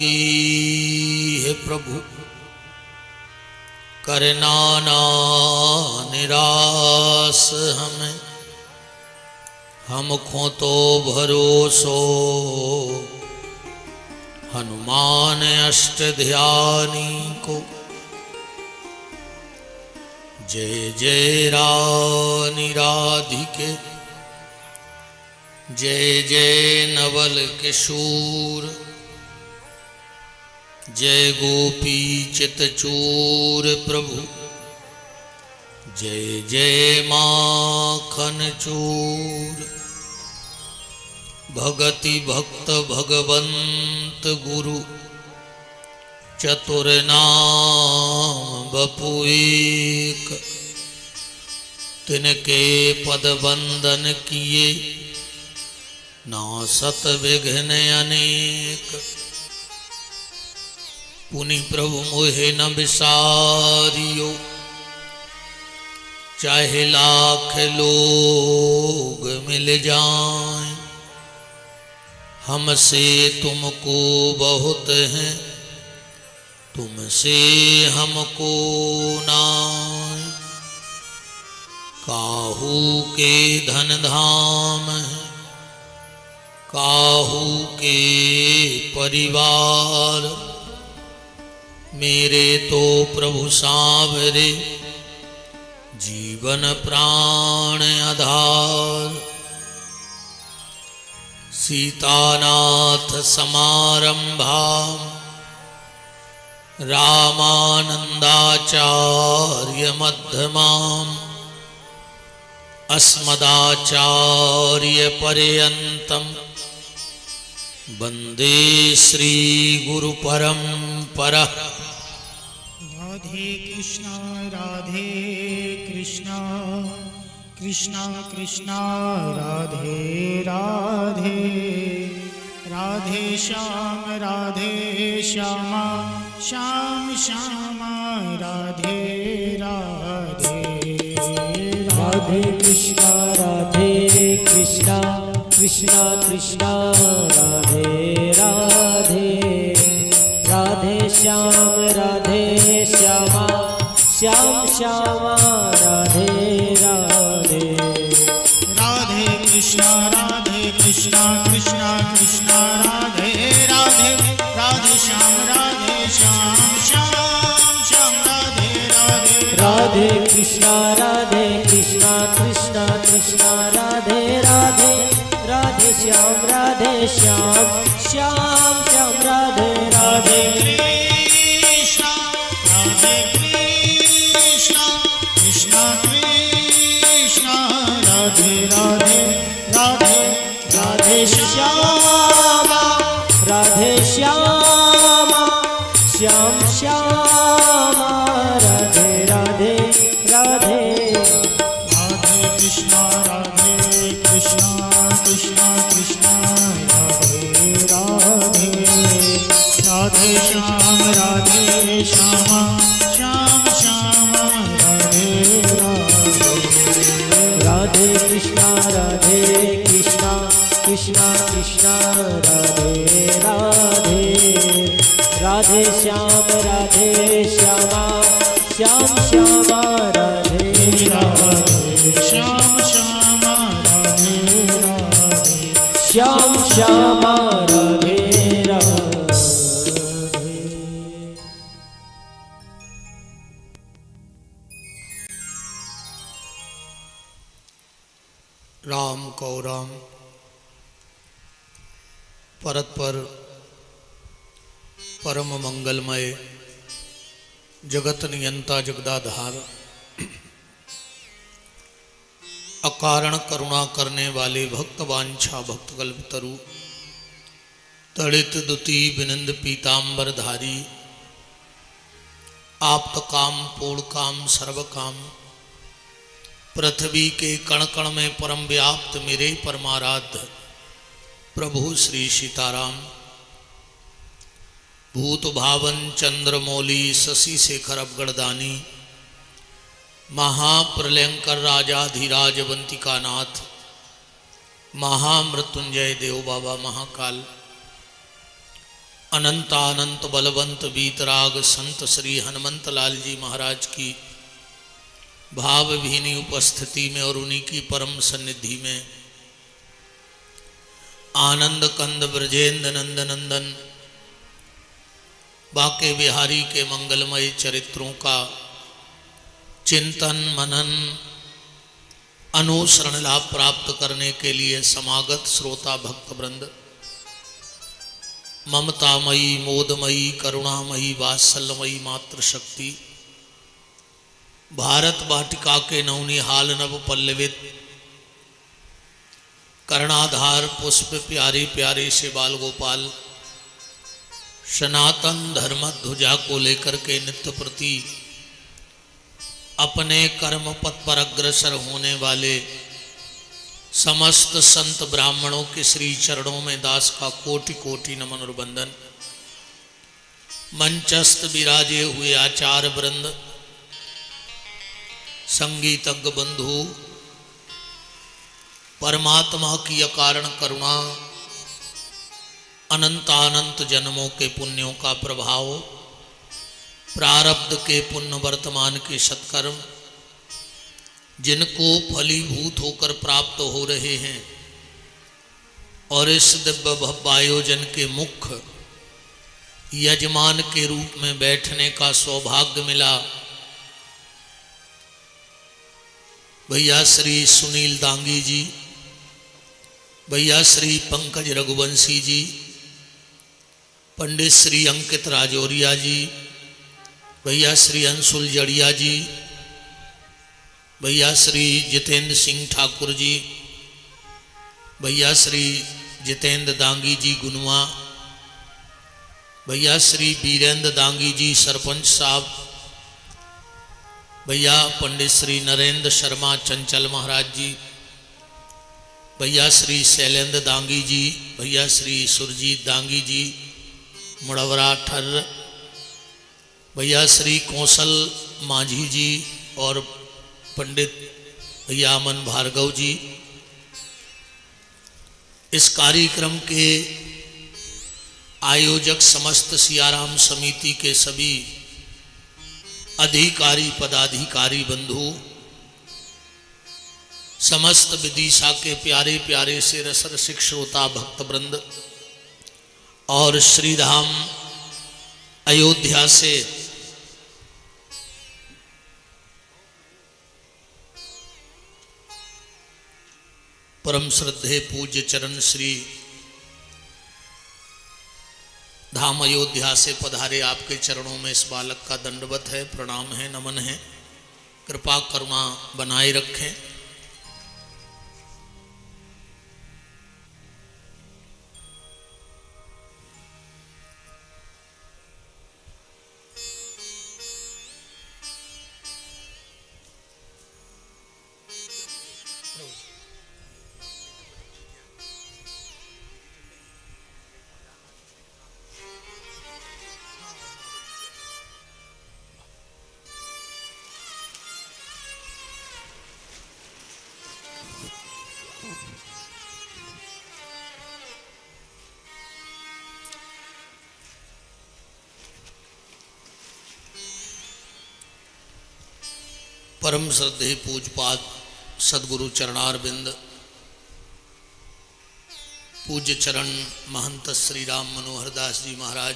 हे प्रभु करना ना निराश हमें, हमको तो भरोसो हनुमान अष्टध्यानी को। जय जय रानी राधिके, जय जय नवल किशोर, जय गोपी चितचूर प्रभु, जय जय माखन चूर। भगति भक्त भगवंत गुरु, चतुर नाम बपु एक। तिनके पद बंदन किए, नासत विघ्न अनेक। पुनि प्रभु मोहे न बिसारियो, चाहे लाख लोग मिल जाएं। हमसे तुमको बहुत है, तुमसे हमको नाय। काहू के धन धाम है, काहू के परिवार। मेरे तो प्रभु सांवरे, जीवन प्राण आधार। सीतानाथ समारंभा, रामानंदाचार्य मध्यमाम। अस्मदाचार्य पर्यंतम, वंदे श्री गुरु परंपरा। राधे कृष्णा कृष्णा कृष्णा राधे राधे। राधे श्याम श्याम श्याम राधे राधे। राधे कृष्णा कृष्णा कृष्णा राधे राधे। राधे श्याम श्याम श्याम राधे राधे। राधे कृष्णा कृष्णा कृष्णा राधे राधे। राधे श्याम श्याम राधे राधे। राधे कृष्णा कृष्णा कृष्णा राधे राधे। राधे श्याम श्याम राधे राधे। कृष्णा कृष्णा राधे राधे राधे। राधे श्याम श्याम राधे राधे राधे। राधे कृष्णा कृष्णा कृष्णा राधे राधे। राधे श्याम श्याम राधे राधे। राधे कृष्णा कृष्णा राधे राधे। राधे श्याम श्याम राधे राधे। श्याम राधे राधे। श्याम राधे राधे। राम को राम, परत्पर परम मंगलमय, जगत नियंता जगदाधार, अकारण करुणा करने वाले भक्त वांछा भक्त कल्पतरु, तड़ित दुति बिनंद पीतांबर धारी, आप्त काम पूर्ण काम सर्व काम। पृथ्वी के कण कण में परम व्याप्त मेरे परमाराध्य प्रभु श्री सीताराम। भूत भावन चंद्रमौली शशि शेखर अवगढ़दानी, महाप्रलयंकर राजाधिराज वंतिका नाथ, महामृत्युंजय देव बाबा महाकाल, अनंतानंत बलवंत वीतराग संत श्री हनुमंत लाल जी महाराज की भावभीनी उपस्थिति में और उन्हीं की परम सन्निधि में आनंद कंद ब्रजेंद्र नंद नंदन बाके बिहारी के मंगलमय चरित्रों का चिंतन मनन अनुसरण लाभ प्राप्त करने के लिए समागत श्रोता भक्त वृंद, ममतामयी मोदमयी करुणामयी वात्सल्यमयी मातृशक्ति, भारत वाटिका के नवनिहाल नव पल्लवित कर्णाधार पुष्प प्यारे प्यारे से बाल गोपाल सनातन धर्म ध्वजा को लेकर के नित्य प्रति अपने कर्म पथ पर अग्रसर होने वाले समस्त संत ब्राह्मणों के श्री चरणों में दास का कोटि कोटि नमन और वंदन। मंचस्थ विराजे हुए आचार्य वृंद, संगीतज्ञ बंधु, परमात्मा की अकारण करुणा, अनंतानंत जन्मों के पुण्यों का प्रभाव, प्रारब्ध के पुण्य वर्तमान के सत्कर्म जिनको फलीभूत होकर प्राप्त हो रहे हैं और इस दिव्य भव्य आयोजन के मुख्य यजमान के रूप में बैठने का सौभाग्य मिला, भैया श्री सुनील दांगी जी, भैया श्री पंकज रघुवंशी जी, पंडित श्री अंकित राजौरिया जी, भैया श्री अंशुल जड़िया जी, भैया श्री जितेंद्र सिंह ठाकुर जी, भैया श्री जितेंद्र दांगी जी गुनवा, भैया श्री वीरेंद्र दांगी जी सरपंच साहब, भैया पंडित श्री नरेंद्र शर्मा चंचल महाराज जी, भैया श्री शैलेंद्र दांगी जी, भैया श्री सुरजीत दांगी जी मुड़वरा ठर्र, भैया श्री कौशल माझी जी और पंडित भैया अमन भार्गव जी, इस कार्यक्रम के आयोजक समस्त सियाराम समिति के सभी अधिकारी पदाधिकारी बंधु, समस्त विदिशा के प्यारे प्यारे से रसरसिक श्रोता भक्त वृंद और श्रीधाम अयोध्या से परम श्रद्धेय पूज्य चरण श्री धाम अयोध्या से पधारे आपके चरणों में इस बालक का दंडवत है, प्रणाम है, नमन है। कृपा करुणा बनाए रखें। परम श्रद्धेय पूजपाद सदगुरु चरणारविंद पूज्य चरण महंत श्री राम मनोहर दास जी महाराज,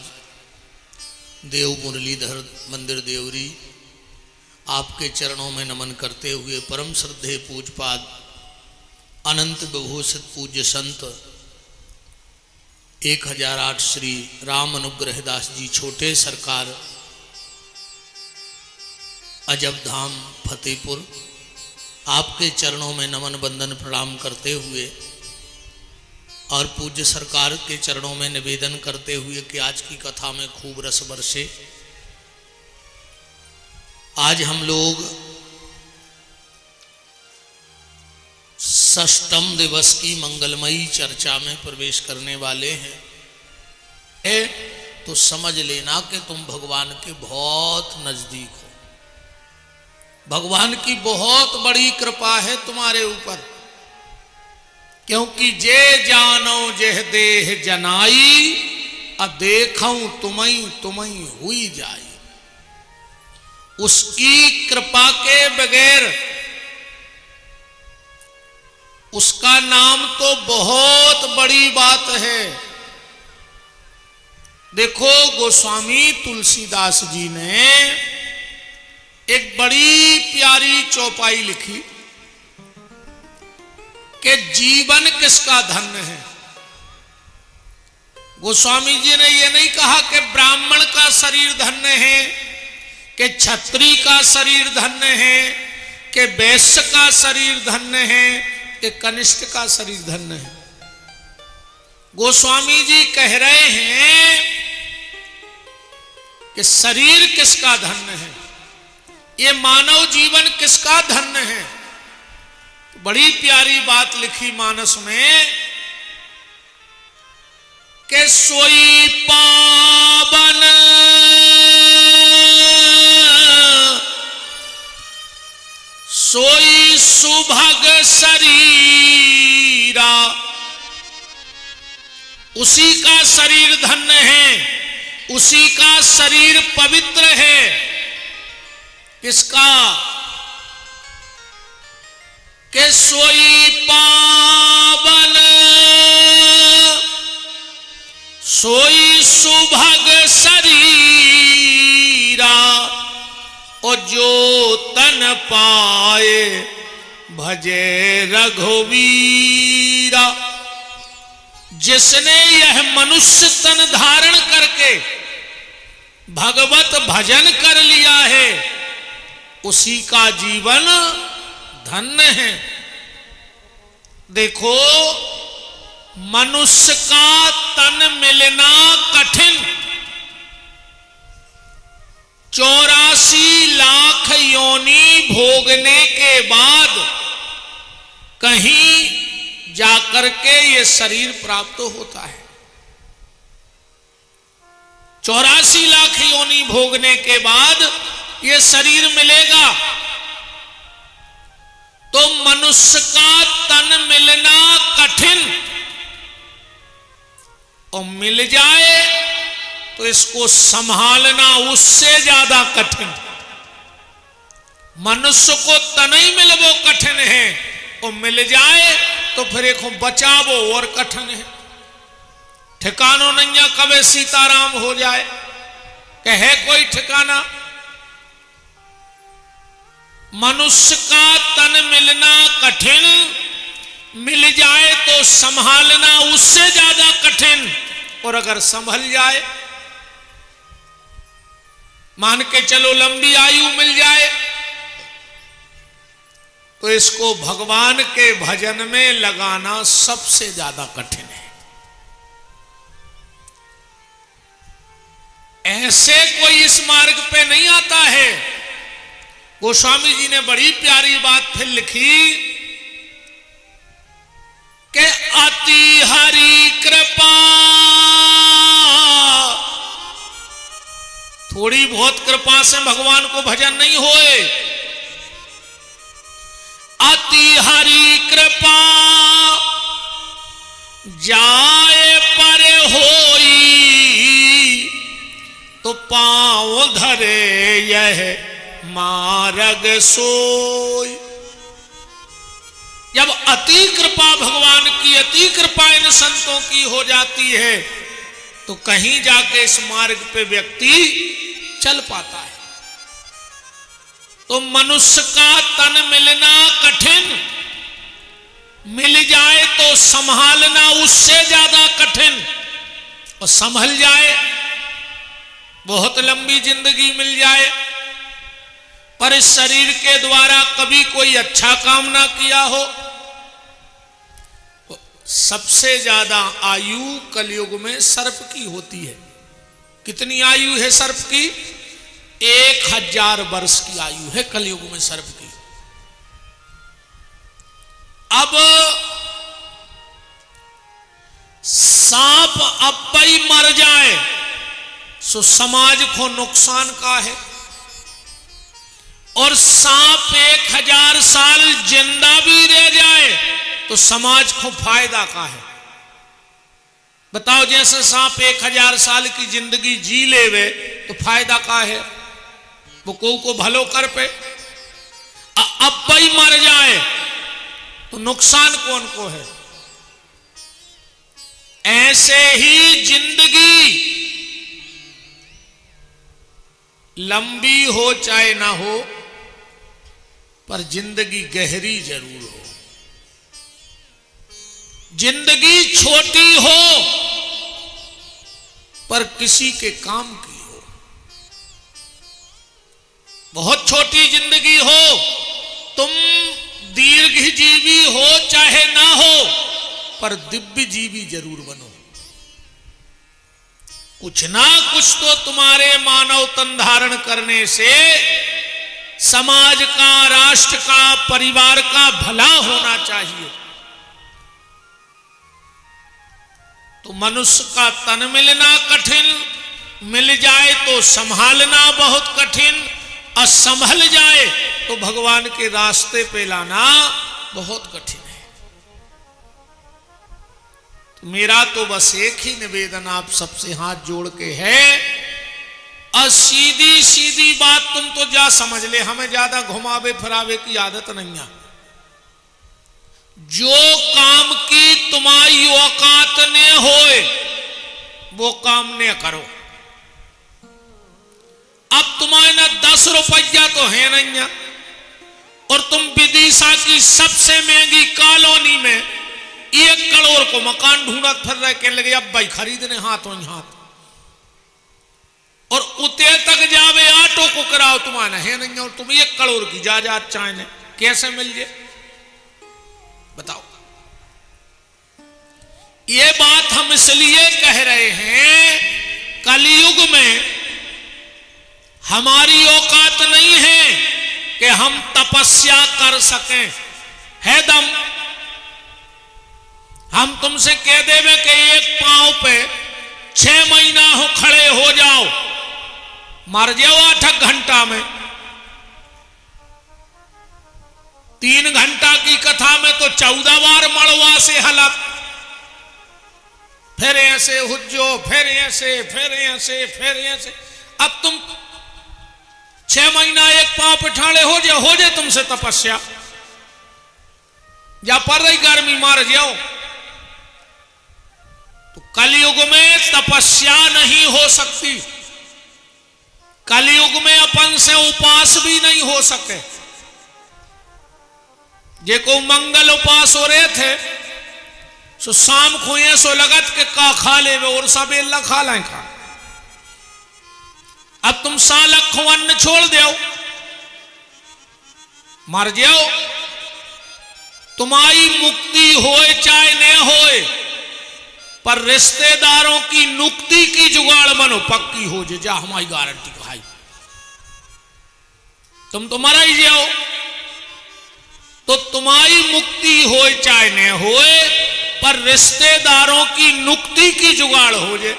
देव मुरलीधर मंदिर देवरी, आपके चरणों में नमन करते हुए परम श्रद्धेय पूजपाद अनंत विभूषित पूज्य संत 1008 श्री राम अनुग्रह दास जी छोटे सरकार अजब धाम फतेहपुर, आपके चरणों में नमन बंदन प्रणाम करते हुए और पूज्य सरकार के चरणों में निवेदन करते हुए कि आज की कथा में खूब रस बरसे। आज हम लोग षष्ठम दिवस की मंगलमयी चर्चा में प्रवेश करने वाले हैं। तो समझ लेना कि तुम भगवान के बहुत नजदीक हो। भगवान की बहुत बड़ी कृपा है तुम्हारे ऊपर, क्योंकि जे जानो जेह देह जनाई देखऊं तुम्हें तुम्हें हुई जाए। उसकी कृपा के बगैर उसका नाम तो बहुत बड़ी बात है। देखो गोस्वामी तुलसीदास जी ने एक बड़ी प्यारी चौपाई लिखी कि जीवन किसका धन्य है। गोस्वामी जी ने यह नहीं कहा कि ब्राह्मण का शरीर धन्य है, कि क्षत्रिय का शरीर धन्य है, कि वैश्य का शरीर धन्य है, कि कनिष्ठ का शरीर धन्य है। गोस्वामी जी कह रहे हैं कि शरीर किसका धन्य है, ये मानव जीवन किसका धन्य है। बड़ी प्यारी बात लिखी मानस में कि सोई पावन सोई सुभग शरीरा, उसी का शरीर धन्य है, उसी का शरीर पवित्र है। किसका? कि सोई पावन सोई सुभग शरीरा, और जो तन पाए भजे रघुवीरा। जिसने यह मनुष्य तन धारण करके भगवत भजन कर लिया है, उसी का जीवन धन्य है। देखो मनुष्य का तन मिलना कठिन, 84 लाख योनि भोगने के बाद कहीं जाकर के ये शरीर प्राप्त होता है। 84 लाख योनि भोगने के बाद ये शरीर मिलेगा। तो मनुष्य का तन मिलना कठिन, और मिल जाए तो इसको संभालना उससे ज्यादा कठिन। मनुष्य को तन ही मिलवो कठिन है, और मिल जाए तो फिर एक बचावो और कठिन है। ठिकानो नैया कबे सीताराम हो जाए, कहे कोई ठिकाना। मनुष्य का तन मिलना कठिन, मिल जाए तो संभालना उससे ज्यादा कठिन, और अगर संभल जाए, मान के चलो लंबी आयु मिल जाए, तो इसको भगवान के भजन में लगाना सबसे ज्यादा कठिन है। ऐसे कोई इस मार्ग पे नहीं आता है। गोस्वामी जी ने बड़ी प्यारी बात फिर लिखी कि अति हरि कृपा, थोड़ी बहुत कृपा से भगवान को भजन नहीं होए। अति हरि कृपा जाए पर होई, तो पांव धरे यह मार्ग सोई। जब अति कृपा भगवान की, अति कृपा इन संतों की हो जाती है, तो कहीं जाके इस मार्ग पे व्यक्ति चल पाता है। तो मनुष्य का तन मिलना कठिन, मिल जाए तो संभालना उससे ज्यादा कठिन, और संभल जाए बहुत लंबी जिंदगी मिल जाए। पर इस शरीर के द्वारा कभी कोई अच्छा काम ना किया हो। सबसे ज्यादा आयु कलयुग में सर्प की होती है। कितनी आयु है सर्प की? 1000 वर्ष की आयु है कलयुग में सर्प की। अब सांप अब ही मर जाए सो समाज को नुकसान का है, और सांप 1000 साल जिंदा भी रह जाए तो समाज को फायदा का है। बताओ, जैसे सांप 1000 साल की जिंदगी जी लेवे तो फायदा का है? वो को भलो कर पे। अब भाई मर जाए तो नुकसान कौन को है? ऐसे ही जिंदगी लंबी हो चाहे ना हो, पर जिंदगी गहरी जरूर हो। जिंदगी छोटी हो पर किसी के काम की हो। बहुत छोटी जिंदगी हो, तुम दीर्घजीवी हो चाहे ना हो, पर दिव्य जीवी जरूर बनो। कुछ ना कुछ तो तुम्हारे मानव तन धारण करने से समाज का, राष्ट्र का, परिवार का भला होना चाहिए। तो मनुष्य का तन मिलना कठिन, मिल जाए तो संभालना बहुत कठिन, और संभल जाए तो भगवान के रास्ते पे लाना बहुत कठिन है। तो मेरा तो बस एक ही निवेदन आप सबसे हाथ जोड़ के है, और सीधी सीधी बात तुम तो जा समझ ले, हमें ज्यादा घुमावे फिरावे की आदत नहीं है। जो काम की तुम्हारी औकात ने होए वो काम ने करो। अब तुम्हारे ना 10 रुपया तो है नहीं है, और तुम विदिशा की सबसे महंगी कॉलोनी में 1 करोड़ को मकान ढूंढत फिर रहे, कहने लगे अब भाई खरीदने हाथों हाथ, और उते तक जावे ऑटो को कराओ तुम्हारा है नहीं, और तुम 1 करोड़ की जायदाद चाहे कैसे मिल जाए? बताओ। ये बात हम इसलिए कह रहे हैं, कलयुग में हमारी औकात नहीं है कि हम तपस्या कर सकें। है दम, हम तुमसे कह देवे कि एक पांव पे 6 महीना हो खड़े हो जाओ, मर जाओ 8 घंटा में। 3 घंटा की कथा में तो 14 बार मड़वा से हलक, फिर ऐसे हुज्जो, फिर ऐसे, फिर ऐसे, फिर ऐसे। अब तुम 6 महीना एक पांव पे ठाड़े हो जाए तुमसे तपस्या, या पर रही गर्मी मार जाओ। तो कलयुग में तपस्या नहीं हो सकती, कलयुग में अपन से उपास भी नहीं हो सके। जे को मंगल उपास हो रहे थे, सो शाम को ये सो लगत के का खा ले और सब एल्ला खा लें खा। अब तुम सालक अन्न छोड़ दो, मर जाओ। तुम्हारी मुक्ति होए चाहे न होए, पर रिश्तेदारों की नुक्ति की जुगाड़ बनो, पक्की हो जा हमारी गारंटी भाई। तुम तो मर ही जाओ, तो तुम्हारी मुक्ति होए चाहे न होए, पर रिश्तेदारों की नुक्ति की जुगाड़ हो जाए।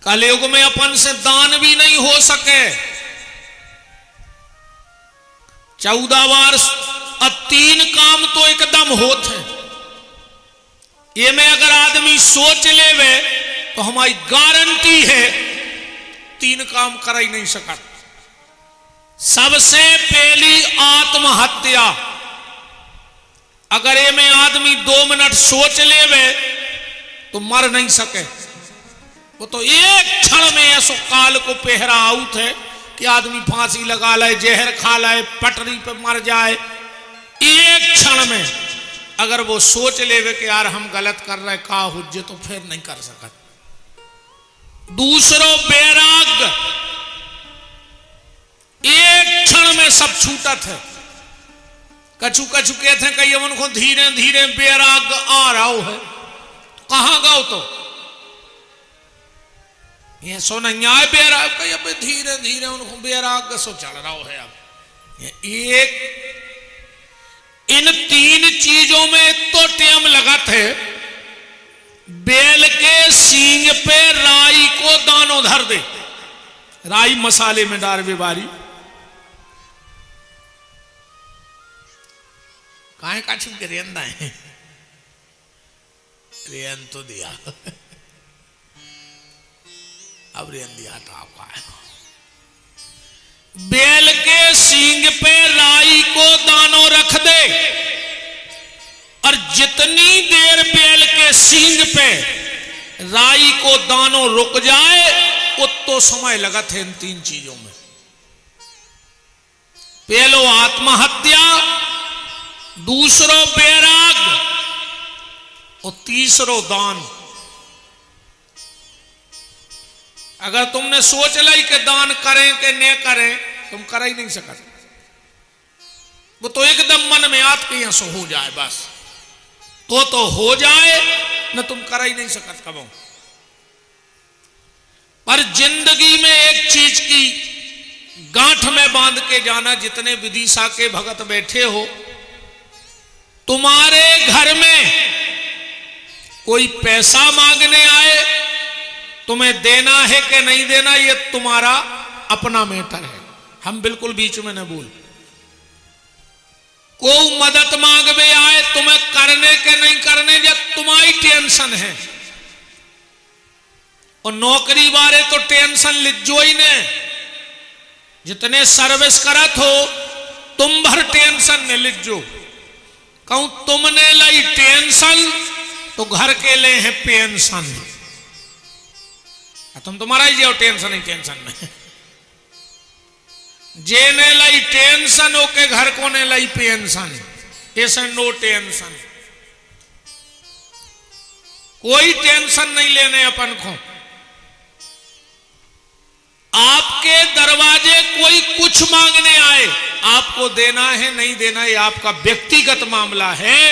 कलयुग में अपन से दान भी नहीं हो सके। 14 बार 3 काम तो एकदम होते हैं। ये में अगर आदमी सोच लेवे तो हमारी गारंटी है 3 काम कर ही नहीं सका। सबसे पहली आत्महत्या। अगर ये में आदमी 2 मिनट सोच लेवे तो मर नहीं सके। वो तो एक क्षण में ऐसो काल को पहरा आउट है कि आदमी फांसी लगा ले, जहर खा ले, पटरी पे मर जाए। एक क्षण में अगर वो सोच लेवे कि यार हम गलत कर रहे का हुज्जे, तो फिर नहीं कर सकते। दूसरो बैराग, एक क्षण में सब छूटत है। कछु कछु कहते हैं कई उनको धीरे धीरे बैराग आ रहा है। कहां गाओ तो ये सो नहीं आए बैराग, कहीं अब धीरे धीरे उनको बैराग सो चढ़ रहा है। अब एक इन 3 चीजों में तो टाइम लगत है। बैल के सींग पे राई को दानों धर दे, राई मसाले में डाल बेबारी। काहे का छुप के रेंदा है। रेन तो दिया अब रेन दिया टापा है। बैल के सींग पे राई को दानो रख दे और जितनी देर बैल के सींग पे राई को दानो रुक जाए उतो समय लगा थे इन तीन चीजों में। पहलो आत्महत्या, दूसरो बैराग और तीसरो दान। अगर तुमने सोच ली कि दान करें कि न करें, तुम कर ही नहीं सकते। वो तो एकदम मन में आत के यहां से हो जाए बस, तो हो जाए, न तुम कर ही नहीं सकते कबो। पर जिंदगी में एक चीज की गांठ में बांध के जाना, जितने विदिशा के भगत बैठे हो, तुम्हारे घर में कोई पैसा मांगने आए, तुम्हें देना है कि नहीं देना ये तुम्हारा अपना मैटर है, हम बिल्कुल बीच में न बोल। कोई मदद मांगने आए, तुम्हें करने के नहीं करने जब तुम्हारी टेंशन है। और नौकरी बारे तो टेंशन लिजो ही ने, जितने सर्विस करत हो तुम भर टेंशन ने लिजो। कहूं तुमने लाई टेंशन तो घर के ले है पेंशन। तुम तुम्हारा ही जाओ टेंशन ही टेंशन में, जेने लाई टेंशन हो के घर को ने लाई पेंशन, ऐसे नो टेंशन। कोई टेंशन नहीं लेने अपन को। आपके दरवाजे कोई कुछ मांगने आए, आपको देना है नहीं देना ये आपका व्यक्तिगत मामला है।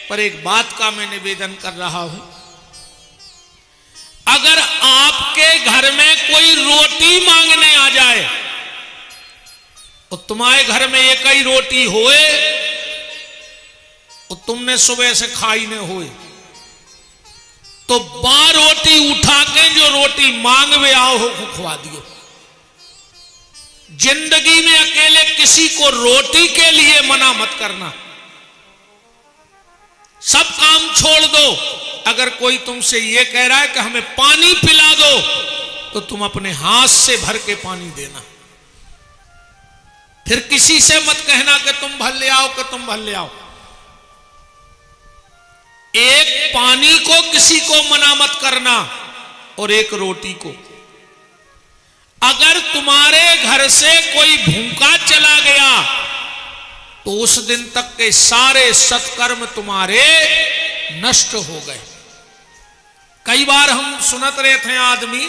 पर एक बात का मैं निवेदन कर रहा हूं, अगर आपके घर में कोई रोटी मांगने आ जाए और तुम्हारे घर में एक ही रोटी होए और तुमने सुबह से खाई न होए, तो 12 रोटी उठा के जो रोटी मांगवे आओ हो खुआ दियो। जिंदगी में अकेले किसी को रोटी के लिए मना मत करना, सब काम छोड़ दो। अगर कोई तुमसे ये कह रहा है कि हमें पानी पिला दो, तो तुम अपने हाथ से भर के पानी देना। फिर किसी से मत कहना कि तुम भर ले आओ, कि तुम भर ले आओ। एक पानी को किसी को मना मत करना और एक रोटी को। अगर तुम्हारे घर से कोई भूखा चला गया तो उस दिन तक के सारे सत्कर्म तुम्हारे नष्ट हो गए। कई बार हम सुनत रहे थे आदमी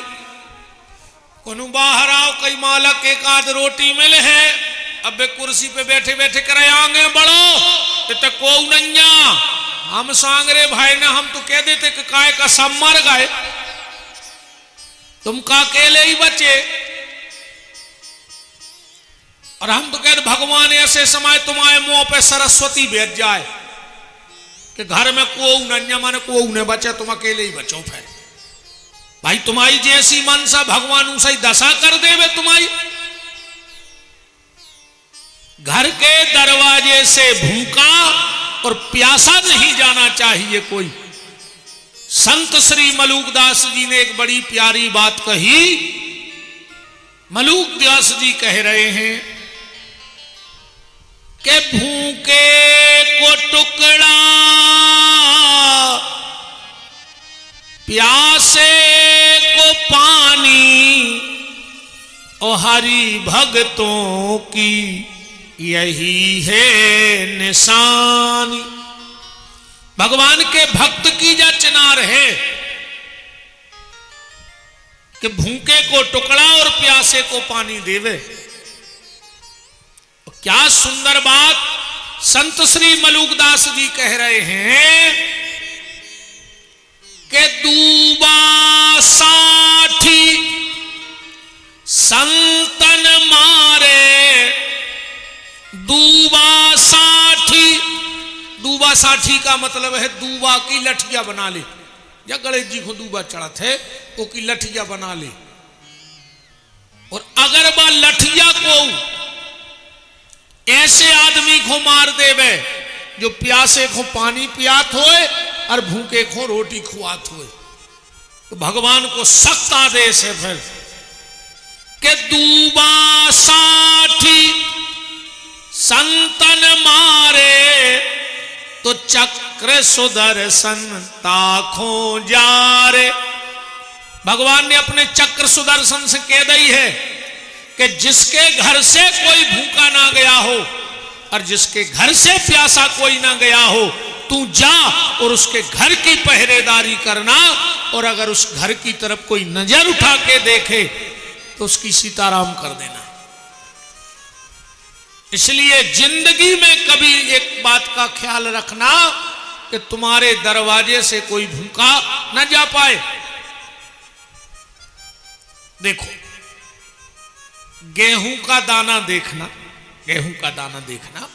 कोनु बाहर आओ, कई मालक एक आध रोटी मिले है, अब वे कुर्सी पे बैठे बैठे करे आगे बढ़ो तो को नैया। हम सांगरे भाई ने हम तो कह देते कि काय का सब मर गए, तुम का अकेले ही बचे। और हम तो कहते भगवान ऐसे समय तुम्हारे मुंह पे सरस्वती भेज जाए कि घर में को नैया माने को न बचे, तुम अकेले ही बचो। फिर भाई तुम्हारी जैसी मनसा भगवान उसे दशा कर देवे तुम्हारी। घर के दरवाजे से भूखा और प्यासा नहीं जाना चाहिए कोई। संत श्री मलूकदास जी ने एक बड़ी प्यारी बात कही। मलूकदास जी कह रहे हैं कि भूखे को टुकड़ा प्यासे को पानी और हरि भक्तों की यही है निशानी। भगवान के भक्त की जा चिनार है कि भूखे को टुकड़ा और प्यासे को पानी देवे। क्या सुंदर बात संत श्री मलूकदास जी कह रहे हैं कि दूबा साठी संतन मारे, दूबा साठी। दूबा साठी का मतलब है दूबा की लठिया बना ले, या गणेश जी को दूबा चढ़ा थे वो की लठिया बना ले। और अगर वह लठिया को ऐसे आदमी को मार देवे जो प्यासे को पानी पियात होए और भूखे को रोटी खुआत हुए। तो भगवान को सख्त आदेश है फिर कि दूबा साठी संतन मारे तो चक्र सुदर्शन ताखों जारे। भगवान ने अपने चक्र सुदर्शन से कह दी है कि जिसके घर से कोई भूखा ना गया हो और जिसके घर से प्यासा कोई ना गया हो, तू जा और उसके घर की पहरेदारी करना, और अगर उस घर की तरफ कोई नजर उठा के देखे तो उसकी सीताराम कर देना। इसलिए जिंदगी में कभी एक बात का ख्याल रखना कि तुम्हारे दरवाजे से कोई भूखा न जा पाए। देखो, गेहूं का दाना देखना, गेहूं का दाना देखना,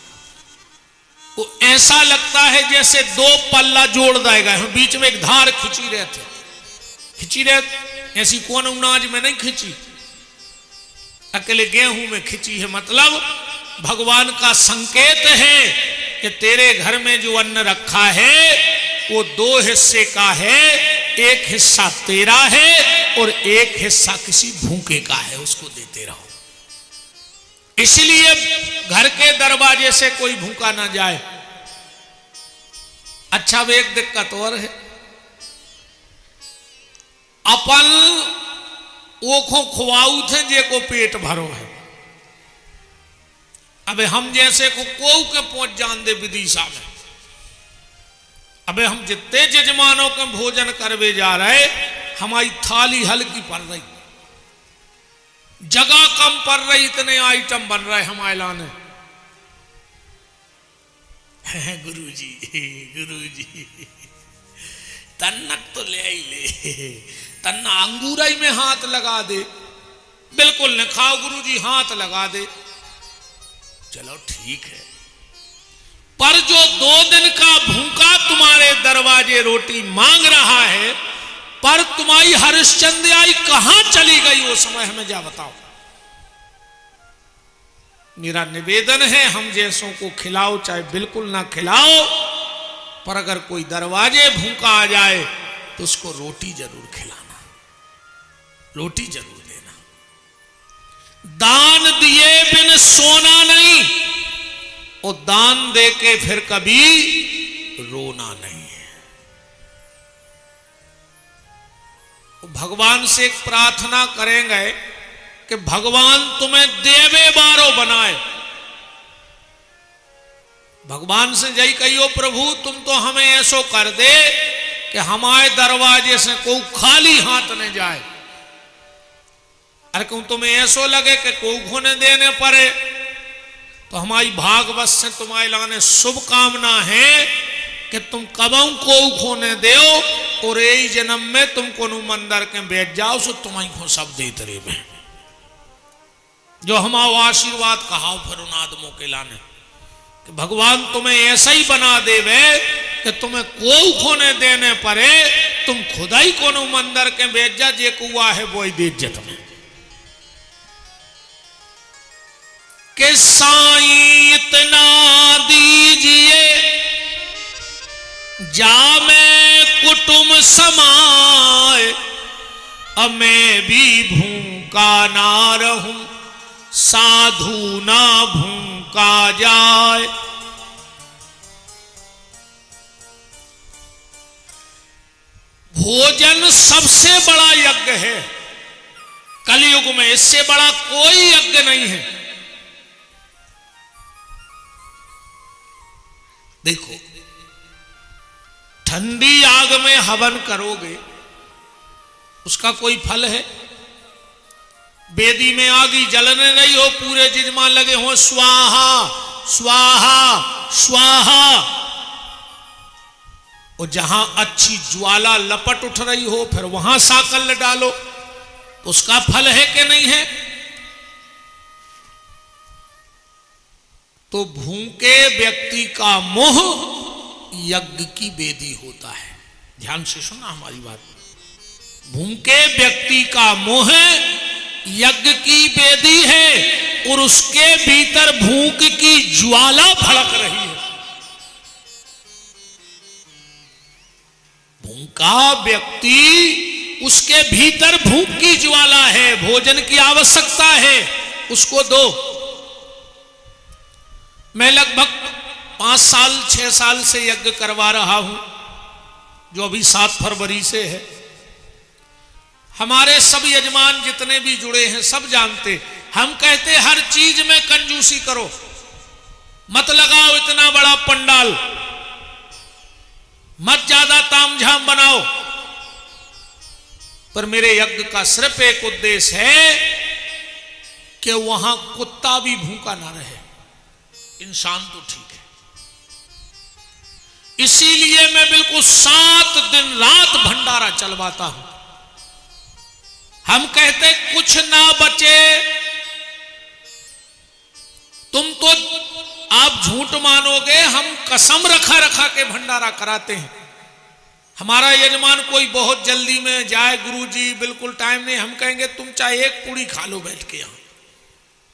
वो ऐसा लगता है जैसे दो पल्ला जोड़ देगा, बीच में एक धार खिंची रहे, ऐसी कौन अनाज में नहीं खिंची, अकेले गेहूं में खिंची है। मतलब भगवान का संकेत है कि तेरे घर में जो अन्न रखा है वो दो हिस्से का है, एक हिस्सा तेरा है और एक हिस्सा किसी भूखे का है, उसको देते रहो। इसलिए घर के दरवाजे से कोई भूखा ना जाए। अच्छा, अब एक दिक्कत और है, अपन ओखों खुआऊ थे जे को पेट भरो है। अबे हम जैसे को के पहुंच जान दे विदिशा में, अबे हम जितने जजमानों के भोजन करवे जा रहे, हमारी थाली हल्की पड़ रही, जगह कम पड़ रही, इतने आइटम बन रहे हमारे लाने। गुरुजी तन्नक तो ले ही ले, तन्ना अंगूराई में हाथ लगा दे, बिल्कुल न खाओ गुरुजी, हाथ लगा दे, चलो ठीक है। पर जो 2 दिन का भूखा तुम्हारे दरवाजे रोटी मांग रहा है, पर तुम्हारी हरिश्चंद्राई कहां चली गई वो समय हमें जा बताओ। मेरा निवेदन है, हम जैसों को खिलाओ, चाहे बिल्कुल ना खिलाओ, पर अगर कोई दरवाजे भूखा आ जाए तो उसको रोटी जरूर खिलाना, रोटी जरूर देना। दान दिए बिन सोना नहीं, और दान दे के फिर कभी रोना नहीं है। भगवान से एक प्रार्थना करेंगे कि भगवान तुम्हें देवे बारो बनाए। भगवान से जय कहियो, प्रभु तुम तो हमें ऐसो कर दे कि हमारे दरवाजे से कोई खाली हाथ न जाए। अरे क्यों तुम्हें ऐसो लगे कि कोई खोने देने पड़े, तो हमारी भागवत से तुम्हारे लाने शुभकामना है कि तुम कबऊ को खोने दो, और यही जन्म में तुम को मंदिर के बैठ जाओ, सो तुम्हारी को सब देते रहे में जो हमारा आशीर्वाद कहा फिर उन आदमों के लाने कि भगवान तुम्हें ऐसा ही बना देवे कि तुम्हें कोई खोने देने पड़े, तुम खुदा ही कोनो मंदिर के बैठ जा, जे कुआ है वो ही दे तुम्हें। कि साईं इतना दीजिए जा मैं कुटुंब समाए, अब मैं भी भूखा ना रहूं, साधु ना भूखा जाए। भोजन सबसे बड़ा यज्ञ है कलयुग में, इससे बड़ा कोई यज्ञ नहीं है। देखो, ठंडी आग में हवन करोगे उसका कोई फल है? वेदी में आगी जलने नहीं हो, पूरे यजमान लगे हो स्वाहा स्वाहा स्वाहा, और जहां अच्छी ज्वाला लपट उठ रही हो फिर वहां साकल डालो, तो उसका फल है कि नहीं है? तो भूखे व्यक्ति का मोह यज्ञ की वेदी होता है। ध्यान से सुना हमारी बात। भूखे व्यक्ति का मोह यज्ञ की वेदी है, और उसके भीतर भूख की ज्वाला भड़क रही है। भूखा व्यक्ति, उसके भीतर भूख की ज्वाला है, भोजन की आवश्यकता है, उसको दो। मैं लगभग 5 साल 6 साल से यज्ञ करवा रहा हूं, जो अभी 7 फरवरी से है। हमारे सब यजमान जितने भी जुड़े हैं सब जानते, हम कहते हर चीज में कंजूसी करो, मत लगाओ इतना बड़ा पंडाल, मत ज्यादा तामझाम बनाओ। पर मेरे यज्ञ का सिर्फ एक उद्देश्य है कि वहां कुत्ता भी भूखा ना रहे, इंसान तो ठीक है। इसीलिए मैं बिल्कुल 7 दिन रात भंडारा चलवाता हूं। हम कहते कुछ ना बचे, तुम तो आप झूठ मानोगे, हम कसम रखा रखा के भंडारा कराते हैं। हमारा यजमान कोई बहुत जल्दी में जाए, गुरुजी बिल्कुल टाइम नहीं, हम कहेंगे तुम चाहे एक पूड़ी खा लो बैठ के यहां,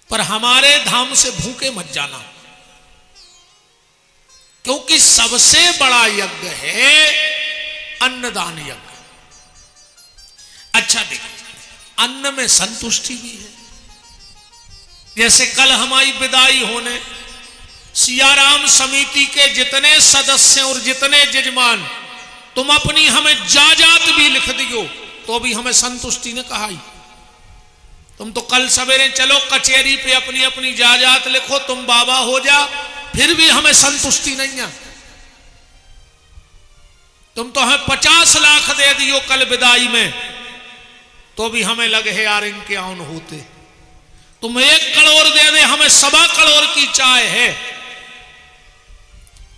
पर हमारे धाम से भूखे मत जाना, क्योंकि सबसे बड़ा यज्ञ है अन्नदान यज्ञ। अच्छा देखो, अन्न में संतुष्टि भी है। जैसे कल हमारी विदाई होने, सियाराम समिति के जितने सदस्य और जितने यजमान, तुम अपनी हमें जायदाद भी लिख दियो तो भी हमें संतुष्टि ने कहा ही। तुम तो कल सवेरे चलो कचहरी पे अपनी अपनी जायदाद लिखो, तुम बाबा हो जा, फिर भी हमें संतुष्टि नहीं है। तुम तो हमें 50 लाख दे दियो कल विदाई में, तो भी हमें लगे है यार इनके आउन होते। तुम 1 करोड़ दे दे, हमें 1.25 करोड़ की चाय है।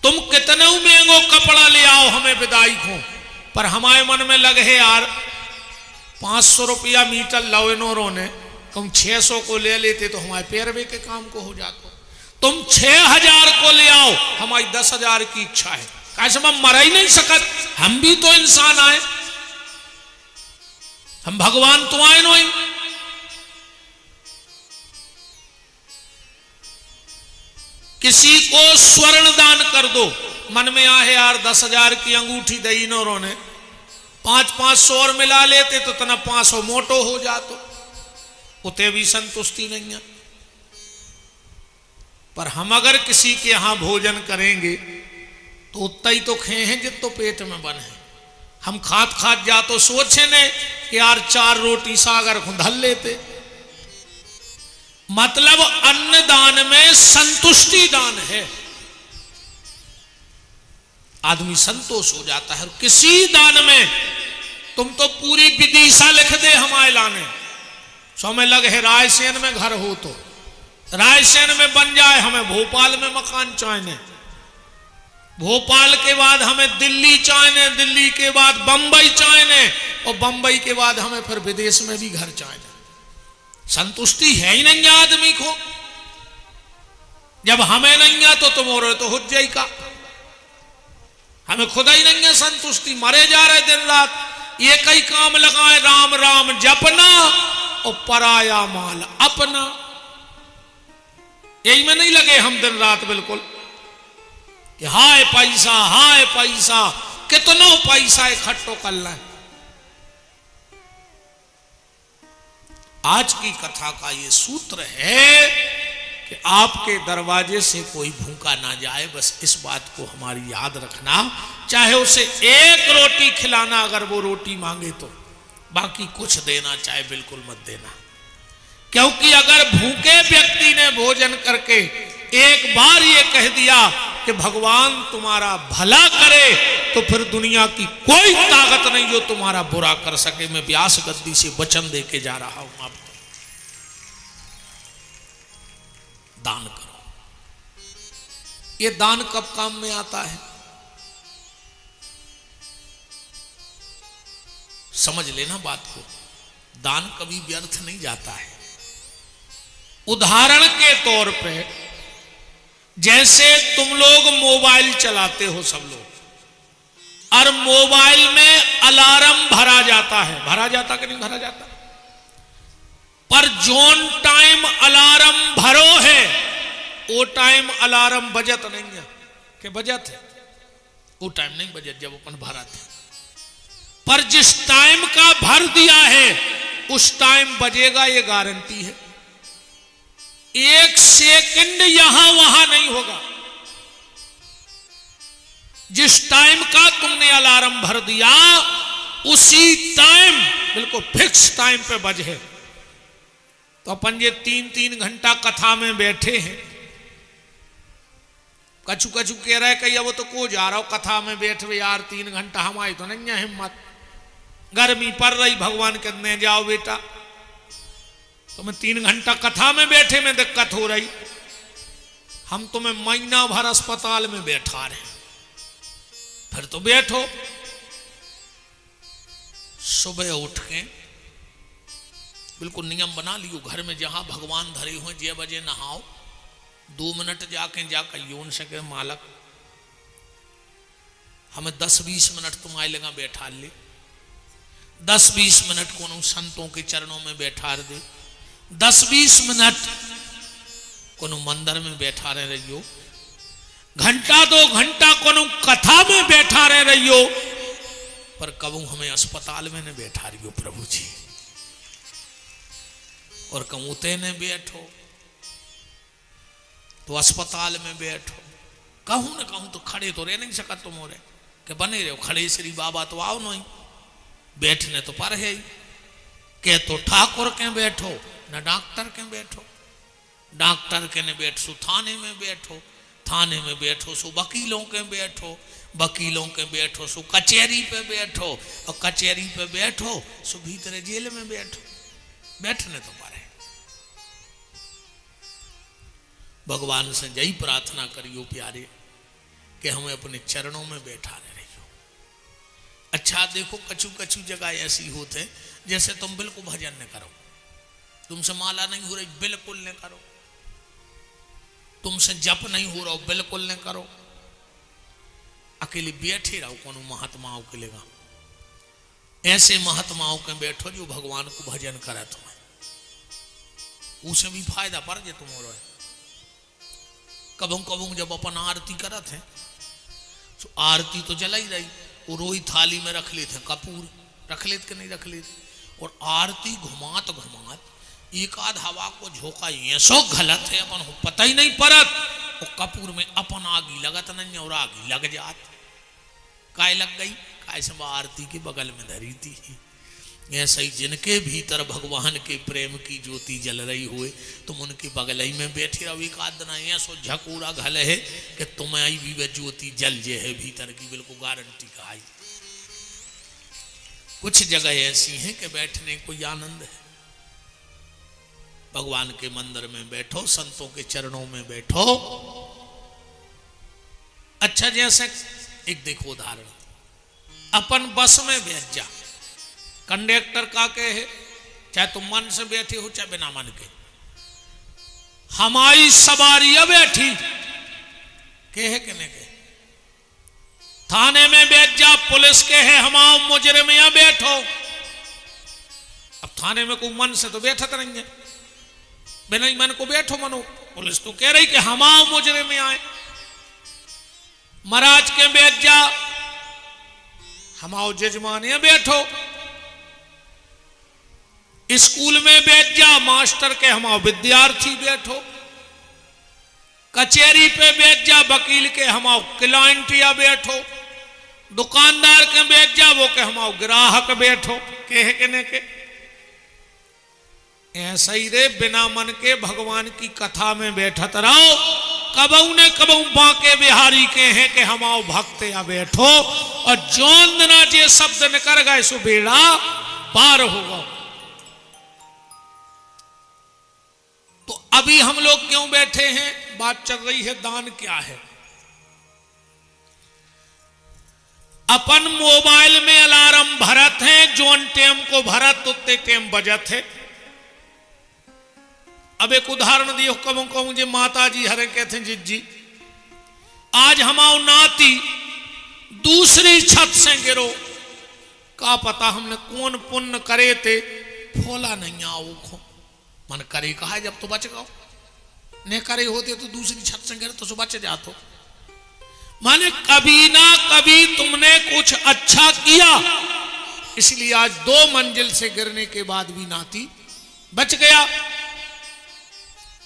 तुम कितने महंगो कपड़ा ले आओ हमें विदाई को, पर हमारे मन में लगे है यार 500 रुपया मीटर लवेनोरों ने, तुम 600 को ले लेते तो हमारे पैरवे के काम को हो जाता। तुम 6000 को ले आओ, हमारी 10,000 की इच्छा है। कैसे हम मर ही नहीं सकत, हम भी तो इंसान आए, हम भगवान तो आए नहीं। किसी को स्वर्ण दान कर दो, मन में आए यार 10,000 की अंगूठी दई नौरों ने, 500 और मिला लेते तो तना 500 मोटो हो जातो, उते भी संतुष्टि नहीं है। पर हम अगर किसी के यहां भोजन करेंगे तो उतना ही तो खे हैं जित तो पेट में बने। हम खात खात जा तो सोचे ने कि यार 4 रोटी सागर को धल लेते। मतलब अन्नदान में संतुष्टि दान है, आदमी संतोष हो जाता है। किसी दान में तुम तो पूरी विदिशा लिख दे हमारे लाने, सो में लगे है रायसेन में घर हो तो रायसेन में बन जाए, हमें भोपाल में मकान चाहिए, भोपाल के बाद हमें दिल्ली चाहिए, दिल्ली के बाद बंबई चाहिए, और बंबई के बाद हमें फिर विदेश में भी घर चाहिए। संतुष्टि है ही नहीं आदमी को। जब हमें नहीं है तो तुम और तो हो जाएगा, हमें खुदा ही नहीं है संतुष्टि। मरे जा रहे दिन रात, ये कई काम लगाए, राम राम जपना और पराया माल अपना, यही में नहीं लगे हम दिन रात बिल्कुल कि हाय पैसा, कितनो पैसा इकट्ठो कर लें। आज की कथा का ये सूत्र है कि आपके दरवाजे से कोई भूखा ना जाए, बस इस बात को हमारी याद रखना। चाहे उसे 1 रोटी खिलाना, अगर वो रोटी मांगे तो, बाकी कुछ देना चाहे बिल्कुल मत देना। क्योंकि अगर भूखे व्यक्ति ने भोजन करके एक बार ये कह दिया कि भगवान तुम्हारा भला करे, तो फिर दुनिया की कोई ताकत नहीं जो तुम्हारा बुरा कर सके। मैं व्यास गद्दी से वचन दे के जा रहा हूं आपको, दान करो। ये दान कब काम में आता है समझ लेना बात को, दान कभी व्यर्थ नहीं जाता है। उदाहरण के तौर पे, जैसे तुम लोग मोबाइल चलाते हो सब लोग, और मोबाइल में अलार्म भरा जाता है, भरा जाता कि नहीं भरा जाता, पर जोन टाइम अलार्म भरो है वो टाइम अलार्म बजत नहीं है कि बजत है, वो टाइम नहीं बजत जब अपन भरा थे। पर जिस टाइम का भर दिया है उस टाइम बजेगा, ये गारंटी है। एक सेकंड यहां वहां नहीं होगा। जिस टाइम का तुमने अलार्म भर दिया उसी टाइम, बिल्कुल फिक्स टाइम पे बजे। तो अपन ये 3-3 घंटा कथा में बैठे हैं। कछु कछु कह रहा है कि वो तो को जा रहा हो कथा में बैठ यार 3 घंटा, हमारी तो नहीं है हिम्मत, गर्मी पड़ रही, भगवान कहने जाओ बेटा। तो मैं 3 घंटा कथा में बैठे में दिक्कत हो रही, हम तुम्हें महीना भर अस्पताल में बैठा रहे, फिर तो बैठो। सुबह उठ के बिल्कुल नियम बना लियो, घर में जहां भगवान धरे हुए 6 बजे नहाओ, 2 मिनट जाकर यूं से के मालक हमें 10-20 मिनट तुम आए लगा बैठा ले, 10-20 मिनट को संतों के चरणों में बैठा दे, 10-20 मिनट को मंदिर में बैठा रहियो, घंटा 2 घंटा को कथा में बैठा रहियो, पर कबू हमें अस्पताल में न बैठा रहियो प्रभु जी। और कमूते ने बैठो तो अस्पताल में बैठो, कहूं न कहूं तो खड़े तो रह नहीं सका तुम हो रहे कि बने रहो खड़े, श्री बाबा तो आओ नहीं, बैठने तो पर है ही, के तो ठाकुर के बैठो न डॉक्टर के बैठो, डॉक्टर के ने बैठ सो थाने में बैठो, थाने में बैठो सो वकीलों के बैठो, वकीलों के बैठो सो कचहरी पे बैठो, और कचहरी पे बैठो सो भीतर जेल में बैठो, बैठने तो पारे। भगवान से यही प्रार्थना करियो प्यारे कि हमें अपने चरणों में बैठा रहियो। अच्छा देखो कछु कछु जगह ऐसी होते जैसे तुम बिल्कुल भजन न करो, तुमसे माला नहीं हो रही बिल्कुल न करो, तुमसे जप नहीं हो रहा बिल्कुल न करो, अकेले बैठे रहो कोनो महात्माओं के लेगा। ऐसे महात्माओं के बैठो जो भगवान को भजन करे, तुम्हें उसे भी फायदा पड़ जे तुम हो। कबू कबू जब अपन आरती करत हैं तो आरती तो जला ही रही, वो रोई थाली में रख लेते, कपूर रख लेते कि नहीं रख लेते, और आरती घुमात घुमात एक आध हवा को झोंका ये सो गलत है, अपन पता ही नहीं पड़त, वो कपूर में अपन आगी लगत नहीं और आगी लग जात, काय लग गई, काय से आरती के बगल में धरी थी। ऐसा ही जिनके भीतर भगवान के प्रेम की ज्योति जल रही हुए तुम उनके बगल ही में बैठे रहो, एक आध दिन ऐसो झकूरा घल है कि तुम्हें आई भी वह ज्योति जल जे है भीतर की, बिल्कुल गारंटी का आई। कुछ जगह ऐसी हैं कि बैठने को आनंद है, भगवान के मंदिर में बैठो, संतों के चरणों में बैठो। अच्छा जैसे एक देखो उदाहरण, अपन बस में बैठ जा, कंडक्टर का के है, चाहे तुम मन से बैठे हो चाहे बिना मन के, हमारी सवारी बैठी के है कि नहीं के, थाने में बैठ जा, पुलिस के है हमाओ मुजरिम या बैठो। अब थाने में कोई मन से तो बैठत नहीं है, बिना ही मन को बैठो मनो, पुलिस तो कह रही कि हमाओ मुजरिम आए। महाराज के बैठ जा, हमाओ जजमान या बैठो, स्कूल में बैठ जा, मास्टर के हमाओ विद्यार्थी बैठो, कचहरी पे बैठ जा, वकील के हमाओ क्लाइंट या बैठो, दुकानदार के बैठ जा, वो के हमाओ ग्राहक बैठो, के है के ने के। ऐसा ही रे बिना मन के भगवान की कथा में बैठत रहो, कबऊ ने कबऊ बांके बिहारी के हैं कि हमाओ भक्त या बैठो, और जौन ना जे शब्द निकर गए सो बेड़ा पार होगा। तो अभी हम लोग क्यों बैठे हैं, बात चल रही है दान क्या है। अपन मोबाइल में अलार्म भरत है, जोन टेम को भरत उतने टेम बजत है। अब एक उदाहरण दियो, कहूं कहूं जी माता जी हरे कहते हैं जी आज हमाओ नाती दूसरी छत से गिरो, का पता हमने कौन पुण्य करे थे, फोला नहीं आओ खो मन करे कहा है, जब तो बच गओ, ने करे होते तो दूसरी छत से गिरे तो सो बच जातो। माने कभी ना कभी तुमने कुछ अच्छा किया इसलिए आज 2 मंजिल से गिरने के बाद भी नाती बच गया।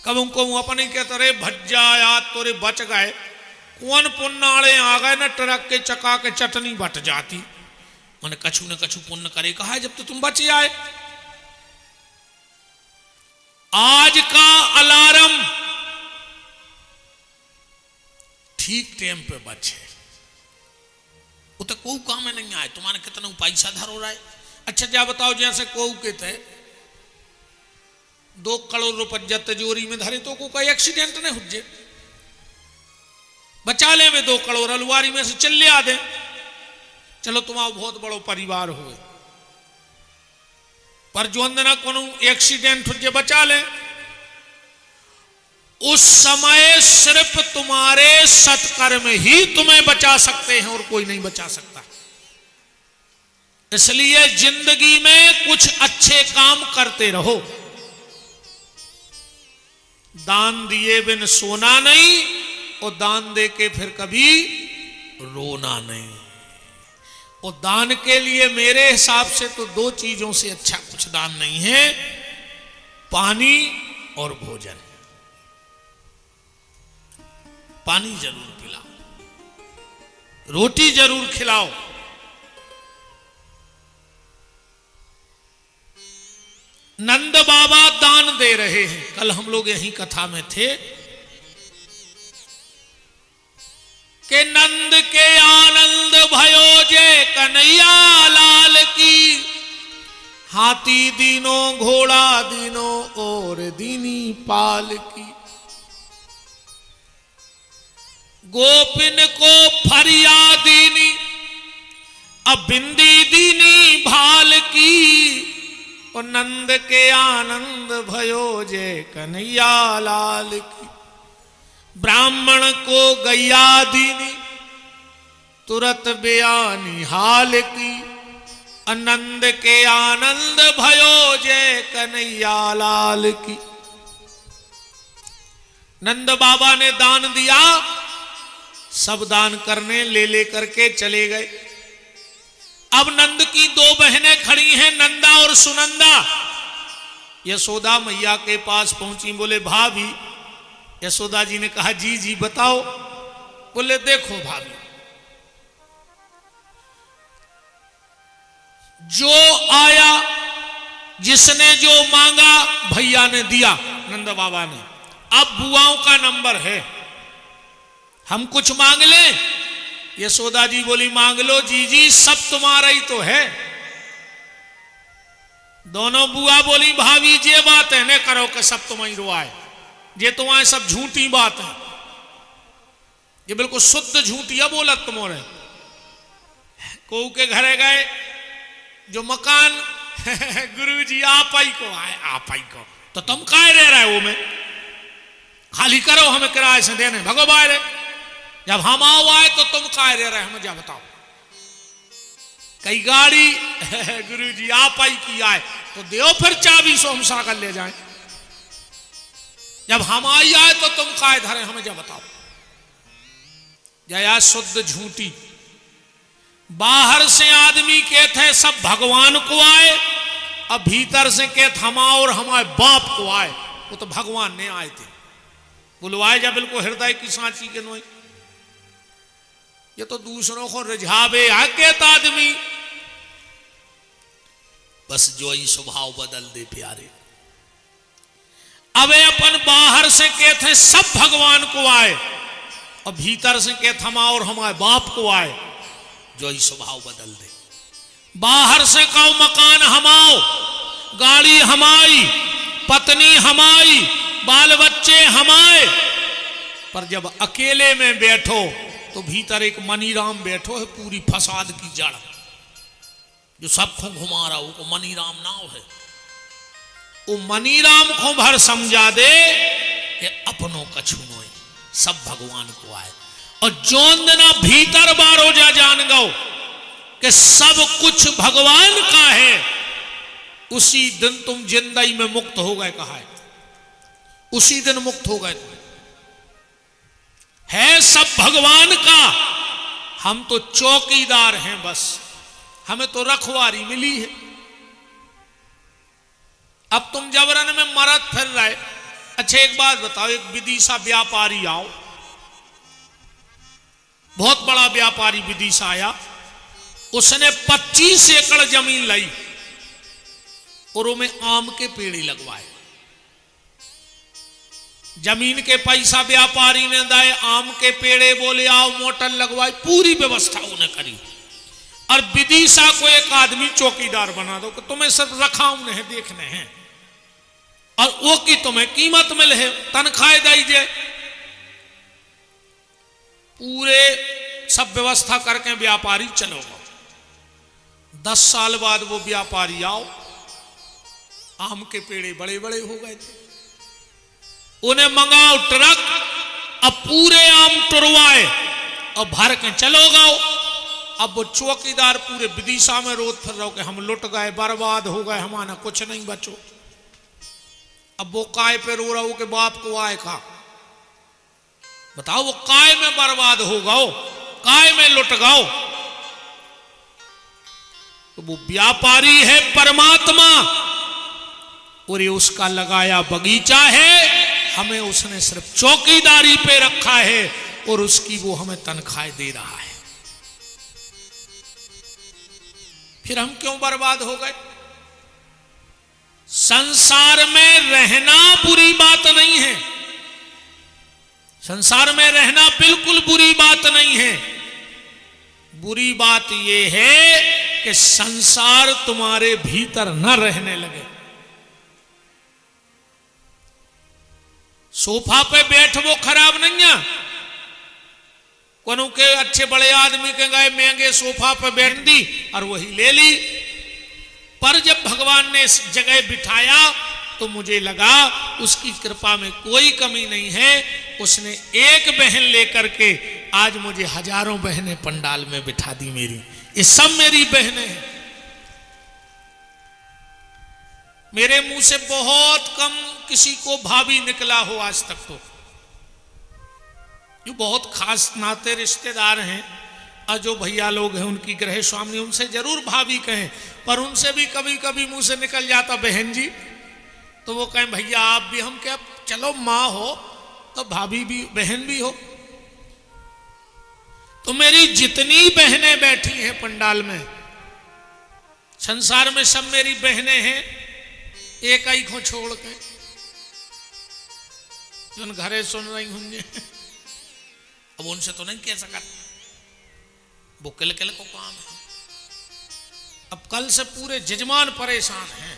कब उनको अपने कहते रे भज्जा याद तो रे बच गए, कौन पुण्य आ गए न ट्रक के चका के चटनी बट जाती। मैंने कछु न कछु पुण्य करे कहा है जब तो तुम बच जाए। आज का अलार्म ठीक टाइम पे बचे, वो तो कोई काम में नहीं आए। तुम्हारे कितना पैसा धर हो रहा है। अच्छा जा बताओ, जैसे कोई कहते 2 करोड़ रुपये तिजोरी में धरे तो कोई एक्सीडेंट नहीं हो जाए, बचा ले वे 2 करोड़ अलवारी में से चल आ दे। चलो तुम्हारा बहुत बड़ो परिवार हो, पर जो अंदर को एक्सीडेंट हो जाए बचा ले। उस समय सिर्फ तुम्हारे सत्कर्म ही तुम्हें बचा सकते हैं और कोई नहीं बचा सकता। इसलिए जिंदगी में कुछ अच्छे काम करते रहो। दान दिए बिन सोना नहीं, और दान दे के फिर कभी रोना नहीं। और दान के लिए मेरे हिसाब से तो 2 चीजों से अच्छा कुछ दान नहीं है, पानी और भोजन। पानी जरूर पिलाओ, रोटी जरूर खिलाओ। नंद बाबा दान दे रहे हैं। कल हम लोग यही कथा में थे कि नंद के आनंद भयो जय कन्हैया लाल की, हाथी दीनो घोड़ा दीनो और दीनी पाल की। गोपिन को फरियादीनी अब बिंदी दीनी भाल की, और नंद के आनंद भयो जय कन्हैया लाल की। ब्राह्मण को गैया दीनी तुरत बयानी हाल की, आनंद के आनंद भयो जय कन्हैया लाल की। नंद बाबा ने दान दिया, सब दान करने ले करके चले गए। अब नंद की 2 बहनें खड़ी हैं, नंदा और सुनंदा। यशोदा मैया के पास पहुंची, बोले भाभी। यशोदा जी ने कहा जी जी बताओ। बोले देखो भाभी, जो आया जिसने जो मांगा भैया ने दिया, नंद बाबा ने। अब बुआओं का नंबर है, हम कुछ मांग लें। यशोदा जी बोली मांग लो जी सब तुम्हारा ही तो है। दोनों बुआ बोली भाभी ये बात है न करो कि सब तुम्हारी रुआए, ये तुम्हारे सब झूठी बात है, ये बिल्कुल शुद्ध झूठी है बोलत तुम्हारे। को के घरे गए, जो मकान गुरु जी आप ही को आए, आप ही को तो तुम काहे रह रहे हो में, खाली करो हमें किराए से देने भगो बाहर। जब हम आओ आए तो तुम काहे रह रहे हमें जा बताओ। कई गाड़ी गुरु जी आप ही की आए तो दो फिर चाबी सो हम सागर ले जाए। जब हम आई आए तो तुम काहे धरे हमें जा बताओ। जया शुद्ध झूठी। बाहर से आदमी कहते हैं सब भगवान को आए, अब भीतर से कहते हम और हमारे बाप को आए। वो तो भगवान ने आए थे, बुलवाए जा बिल्कुल हृदय की सांची के नोई। ये तो दूसरों को रिझावे कहता आदमी, बस जो ही स्वभाव बदल दे प्यारे। अब अपन बाहर से कहते हैं सब भगवान को आए, और भीतर से कहते हम और हमारे बाप को आए। जो ही स्वभाव बदल दे। बाहर से कहो मकान हमाओ, गाड़ी हमारी, पत्नी हमारी, बाल बच्चे हमारे, पर जब अकेले में बैठो तो भीतर एक मनीराम बैठो है पूरी फसाद की जड़, जो सबको घुमा रहा हो, मनीराम नाव है। वो मनीराम को भर समझा दे कि अपनों कछु नोए, सब भगवान को आए। और जोन दिना भीतर बारो जा जान गो कि सब कुछ भगवान का है, उसी दिन तुम जिंदगी में मुक्त हो गए। कहा है उसी दिन मुक्त हो गए। है सब भगवान का, हम तो चौकीदार हैं बस। हमें तो रखवारी मिली है। अब तुम जबरन में मरद फिर रहे। अच्छा एक बात बताओ, एक विदिशा व्यापारी आओ, बहुत बड़ा व्यापारी विदिशा आया, उसने 25 एकड़ जमीन लाई और उनमें आम के पेड़ लगवाए। जमीन के पैसा व्यापारी ने दाए, आम के पेड़े बोले आओ, मोटर लगवाई, पूरी व्यवस्था उन्हें करी। और विदिशा को एक आदमी चौकीदार बना दो कि तुम्हें सिर्फ रखाव नहीं देखने हैं और वो की तुम्हें कीमत मिले है, तनख्वाह दीजिए। पूरे सब व्यवस्था करके व्यापारी चलो गो। 10 साल बाद वो व्यापारी आओ, आम के पेड़े बड़े बड़े हो गए थे, उन्हें मंगाओ ट्रक, अब पूरे आम टुरवाए और भर के चलो गाओ। अब वो चौकीदार पूरे विदिशा में रोज फिर रहो कि हम लुट गए, बर्बाद हो गए, हमारा कुछ नहीं बचो। अब वो काय पे रो रहा हो कि बाप को आए खा। बताओ, वो काय में बर्बाद हो गओ, काय में लुट गओ। तो वो व्यापारी है परमात्मा और ये उसका लगाया बगीचा है, हमें उसने सिर्फ चौकीदारी पे रखा है और उसकी वो हमें तनख्वाह दे रहा है। फिर हम क्यों बर्बाद हो गए? संसार में रहना बुरी बात नहीं है, संसार में रहना बिल्कुल बुरी बात नहीं है। बुरी बात यह है कि संसार तुम्हारे भीतर न रहने लगे। सोफा पे बैठ वो खराब नहीं है, कोनों के अच्छे बड़े आदमी के गए महंगे सोफा पे बैठ दी और वही ले ली। पर जब भगवान ने इस जगह बिठाया तो मुझे लगा उसकी कृपा में कोई कमी नहीं है। उसने एक बहन लेकर के आज मुझे हजारों बहनें पंडाल में बिठा दी। मेरी ये सब मेरी बहनें हैं। मेरे मुंह से बहुत कम किसी को भाभी निकला हो आज तक। तो जो बहुत खास नाते रिश्तेदार हैं और जो भैया लोग हैं उनकी गृह स्वामी, उनसे जरूर भाभी कहें, पर उनसे भी कभी कभी मुंह से निकल जाता बहन जी, तो वो कहें भैया आप भी। हम क्या, चलो माँ हो तो भाभी भी बहन भी हो। तो मेरी जितनी बहनें बैठी हैं पंडाल में, संसार में सब मेरी बहनें हैं, एक ही को छोड़ के जो घरे सुन रही होंगे। अब उनसे तो नहीं कह सका, वो किल किल को काम है। अब कल से पूरे जजमान परेशान हैं।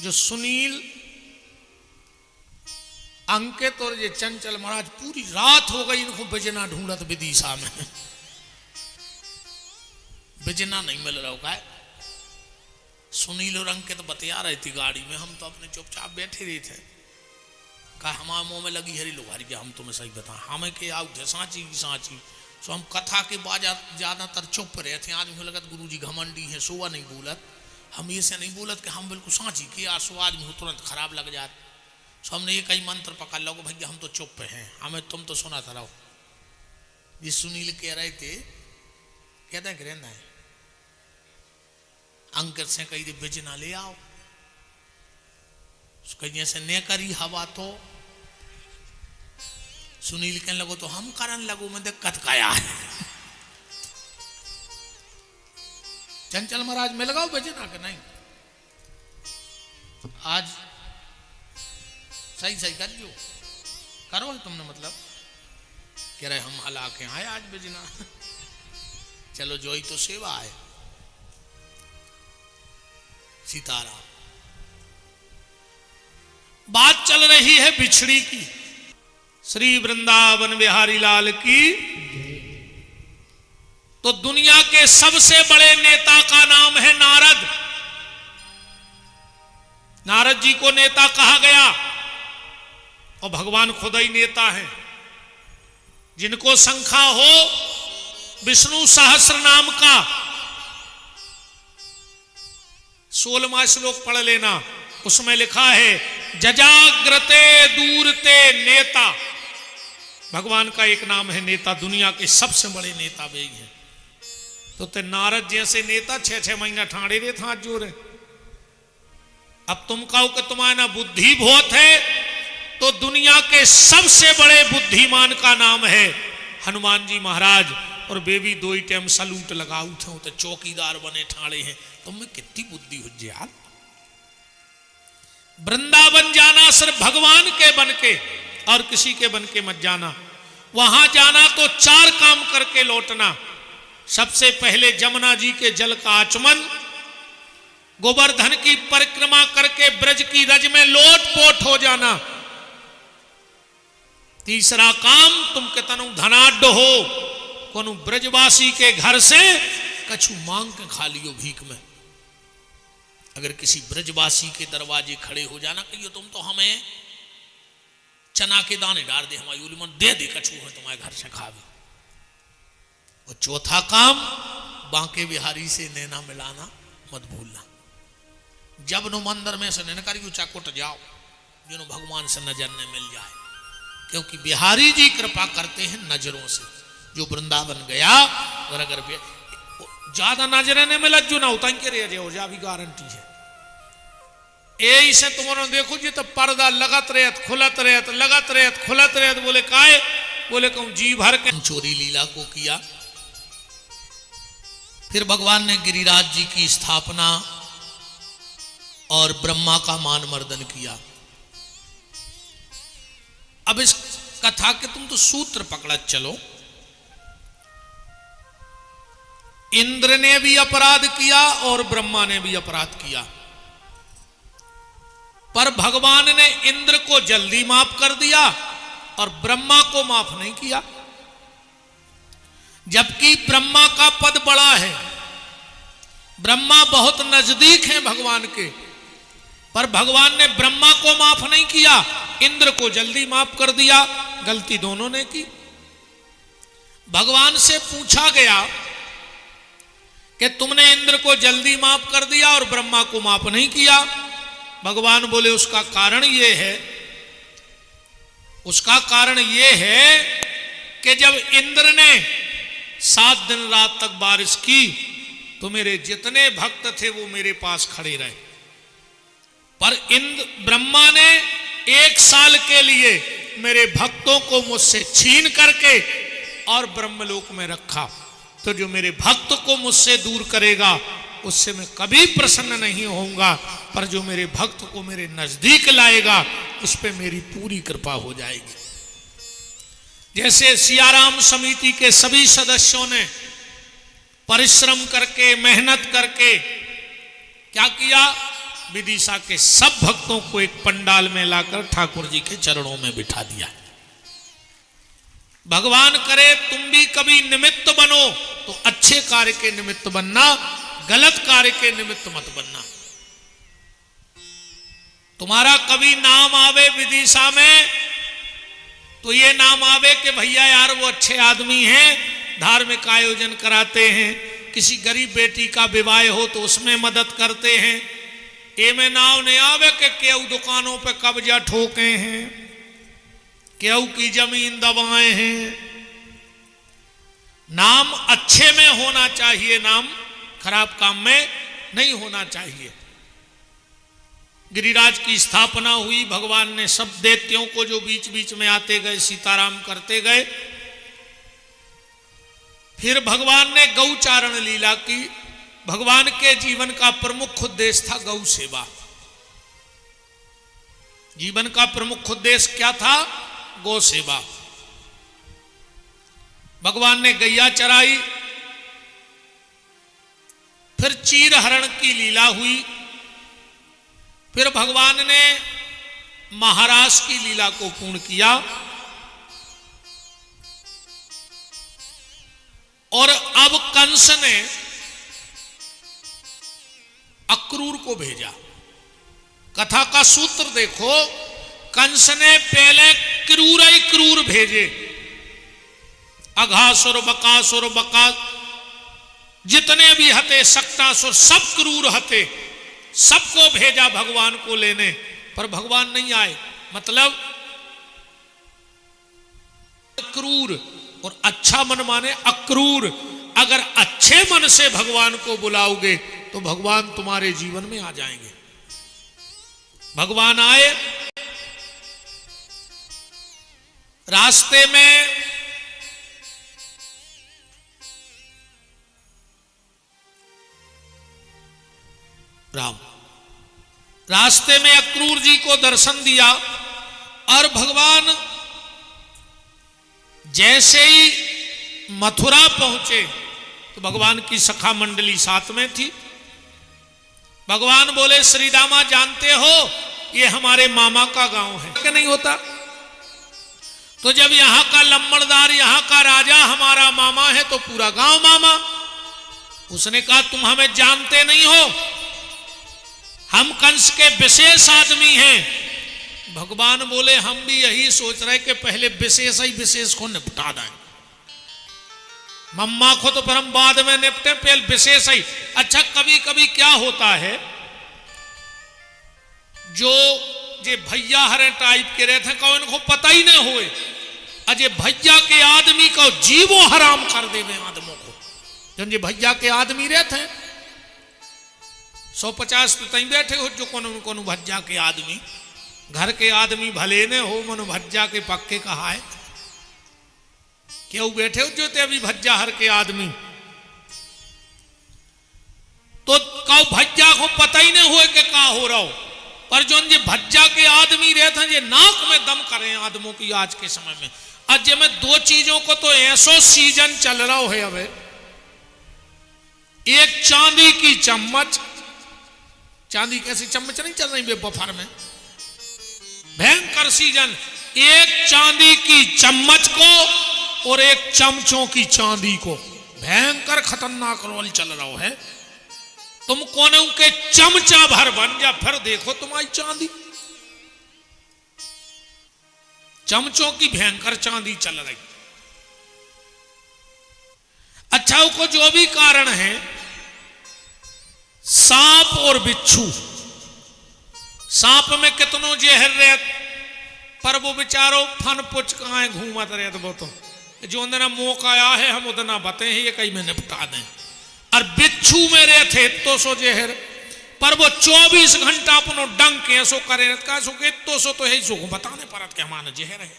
जो सुनील, अंकित और ये चंचल महाराज, पूरी रात हो गई इनको बिजना ढूंढत विदिशा में, बिजना नहीं मिल रहा है। सुनील और अंकित बतिया रही थी गाड़ी में, हम तो अपने चुपचाप बैठे रहे थे। कहा हमारे मुंह में लगी हरी लोहारी के, हम तुम्हें सही बता हमें के आउ थे सांची की सांची। सो हम कथा के बाद ज्यादातर चुप रहे थे। आज मुझे लगत गुरु जी घमंडी है, सोवा नहीं बोलत, हम ये से नहीं बोलत कि हम बिल्कुल सांची के आसो आदमी तुरंत खराब लग जात। सो हमने एक ही मंत्र पकड़ लो भैया हम तो चुप हैं, हमें तुम तो सुना था रहो। ये सुनील कह रहे थे, कहते हैं कि रहना है अंकित से कही दे बिजना ले आओ, कहीं से न करी हवा। तो सुनील कहने लगो तो हम करन लगो, मैं दिक्कत क्या है। चंचल महाराज मिल गओ बिजना के नहीं, आज सही सही कर जो करो तुमने, मतलब कह रहे हम हला के आए आज बिजना। चलो जो ही तो सेवा है। सीताराम। बात चल रही है बिछड़ी की। श्री वृंदावन बिहारी लाल की। तो दुनिया के सबसे बड़े नेता का नाम है नारद। नारद जी को नेता कहा गया और भगवान खुद ही नेता है। जिनको संख्या हो विष्णु सहस्र नाम का 16वां श्लोक पढ़ लेना, उसमें लिखा है जजाग्रते दूरते नेता। भगवान का एक नाम है नेता, दुनिया के सबसे बड़े नेता वे हैं। तो ते नारद जैसे नेता 6-6 महीना ठाणे रे था जो रे। अब तुम कहो कि तुम्हारा ना बुद्धि बहुत है, तो दुनिया के सबसे बड़े बुद्धिमान का नाम है हनुमान जी महाराज, और वे भी 2 टाइम सलूट लगाऊ थे, तो चौकीदार बने ठाणे हैं। तुम में कितनी बुद्धि हो यार। वृंदावन जाना सिर्फ भगवान के बन के और किसी के बन के मत जाना। वहां जाना तो 4 काम करके लौटना। सबसे पहले जमुना जी के जल का आचमन, गोवर्धन की परिक्रमा करके ब्रज की रज में लोटपोट हो जाना। तीसरा काम, तुम कितनु धनाढ्य हो, कोनो ब्रजवासी के घर से कछु मांग के खा लियो भीख में। अगर किसी ब्रजवासी के दरवाजे खड़े हो जाना, कहियो तुम तो हमें चना के दाने डाल दे, हमारी उलिमन दे दे कछु है तुम्हारे घर से खावे। और चौथा काम, बांके बिहारी से नैना मिलाना मत भूलना। जब नो मंदिर में से नैना करियो चाकुट जाओ, जिन्हों भगवान से नजर न मिल जाए, क्योंकि बिहारी जी कृपा करते हैं नजरों से। जो वृंदावन गया और अगर ज्यादा नजरें ने मिलत जो ना उतंग के रह जाओ जा भी गारंटी है। यही से तुम्हारा देखो जी तो पर्दा लगत रहत खुलत रहत, लगत रहत खुलत रहत। बोले काहे? बोले कहूं जी भर के चोरी लीला को किया। फिर भगवान ने गिरिराज जी की स्थापना और ब्रह्मा का मान मर्दन किया। अब इस कथा के तुम तो सूत्र पकड़त चलो। इंद्र ने भी अपराध किया और ब्रह्मा ने भी अपराध किया, पर भगवान ने इंद्र को जल्दी माफ कर दिया और ब्रह्मा को माफ नहीं किया। जबकि ब्रह्मा का पद बड़ा है, ब्रह्मा बहुत नजदीक है भगवान के, पर भगवान ने ब्रह्मा को माफ नहीं किया, इंद्र को जल्दी माफ कर दिया। गलती दोनों ने की। भगवान से पूछा गया कि तुमने इंद्र को जल्दी माफ कर दिया और ब्रह्मा को माफ नहीं किया। भगवान बोले उसका कारण ये है, उसका कारण ये है कि जब इंद्र ने 7 दिन रात तक बारिश की तो मेरे जितने भक्त थे वो मेरे पास खड़े रहे, पर ब्रह्मा ने 1 साल के लिए मेरे भक्तों को मुझसे छीन करके और ब्रह्मलोक में रखा। तो जो मेरे भक्त को मुझसे दूर करेगा उससे मैं कभी प्रसन्न नहीं होऊंगा, पर जो मेरे भक्त को मेरे नजदीक लाएगा उस पे मेरी पूरी कृपा हो जाएगी। जैसे सियाराम समिति के सभी सदस्यों ने परिश्रम करके मेहनत करके क्या किया, विदिशा के सब भक्तों को एक पंडाल में लाकर ठाकुर जी के चरणों में बिठा दिया। भगवान करे तुम भी कभी निमित्त बनो तो अच्छे कार्य के निमित्त बनना, गलत कार्य के निमित्त मत बनना। तुम्हारा कभी नाम आवे विदिशा में तो ये नाम आवे कि भैया यार वो अच्छे आदमी हैं, धार्मिक आयोजन कराते हैं, किसी गरीब बेटी का विवाह हो तो उसमें मदद करते हैं। ये में नाव नहीं आवे कि केऊ दुकानों पे कब्जा ठोके हैं, केऊ की जमीन दबाए हैं। नाम अच्छे में होना चाहिए, नाम खराब काम में नहीं होना चाहिए। गिरिराज की स्थापना हुई, भगवान ने सब दैत्यों को जो बीच बीच में आते गए सीताराम करते गए। फिर भगवान ने गौचारण लीला की। भगवान के जीवन का प्रमुख उद्देश्य था गौ सेवा। जीवन का प्रमुख उद्देश्य क्या था? गौ सेवा। भगवान ने गैया चराई, फिर चीर हरण की लीला हुई, फिर भगवान ने महाराज की लीला को पूर्ण किया और अब कंस ने अक्रूर को भेजा। कथा का सूत्र देखो, कंस ने पहले क्रूर ही क्रूर भेजे, अघासुर बकासुर बका जितने भी हते, सक्तासुर सब क्रूर हते, सबको भेजा भगवान को लेने, पर भगवान नहीं आए। मतलब क्रूर और अच्छा मन माने अक्रूर। अगर अच्छे मन से भगवान को बुलाओगे तो भगवान तुम्हारे जीवन में आ जाएंगे। भगवान आए, रास्ते में रास्ते में अक्रूर जी को दर्शन दिया और भगवान जैसे ही मथुरा पहुंचे तो भगवान की सखा मंडली साथ में थी। भगवान बोले, श्री रामा जानते हो ये हमारे मामा का गांव है कि नहीं होता? तो जब यहां का लम्बड़दार, यहां का राजा हमारा मामा है तो पूरा गांव मामा। उसने कहा तुम हमें जानते नहीं हो, हम कंस के विशेष आदमी हैं। भगवान बोले हम भी यही सोच रहे कि पहले विशेष ही विशेष को निपटा दें, मम्मा को तो फिर हम बाद में निपटे, पहले विशेष ही। अच्छा कभी कभी क्या होता है, जो जे भैया हरे टाइप के रहते हैं इनको पता ही नहीं हुए, अजय भैया के आदमी को जीवो हराम कर देवे आदमों को। जो जे भैया के आदमी रहते हैं 150 तो तई बैठे हो, जो कोनो भज्जा के आदमी, घर के आदमी भले ने हो, मनो भज्जा के पक्के कहा है, क्यों बैठे हो जो ते अभी भज्जा हर के आदमी, तो कहो भज्जा को पता ही नहीं हुए कि का हो रहा हो। पर जो ये भज्जा के आदमी रहते हैं, ये नाक में दम करें आदमों की आज के समय में। आज में दो चीजों को तो ऐसो सीजन चल रहा है अब, एक चांदी की चम्मच, चांदी कैसी चम्मच नहीं चल रही बफर में, भयंकर सीजन, एक चांदी की चम्मच को और एक चमचों की चांदी को, भयंकर खतरनाक रोल चल रहा है। तुम कोने के चमचा भर बन जा, फिर देखो तुम्हारी चांदी, चमचों की भयंकर चांदी चल रही। अच्छा को जो भी कारण है, सांप और बिच्छू, सांप में कितनों जहर रहे, पर वो बेचारो फन पुच कहाँ घूमत रहे, वो तो जो ना मौका आया है हम उतना बते हैं ये कहीं में निपटा दें। और बिच्छू में रहे थे तो सो जहर, पर वो 24 घंटा अपनो डंग के सो करे तो सो तो है सो बताने परत के हमारा जहर है।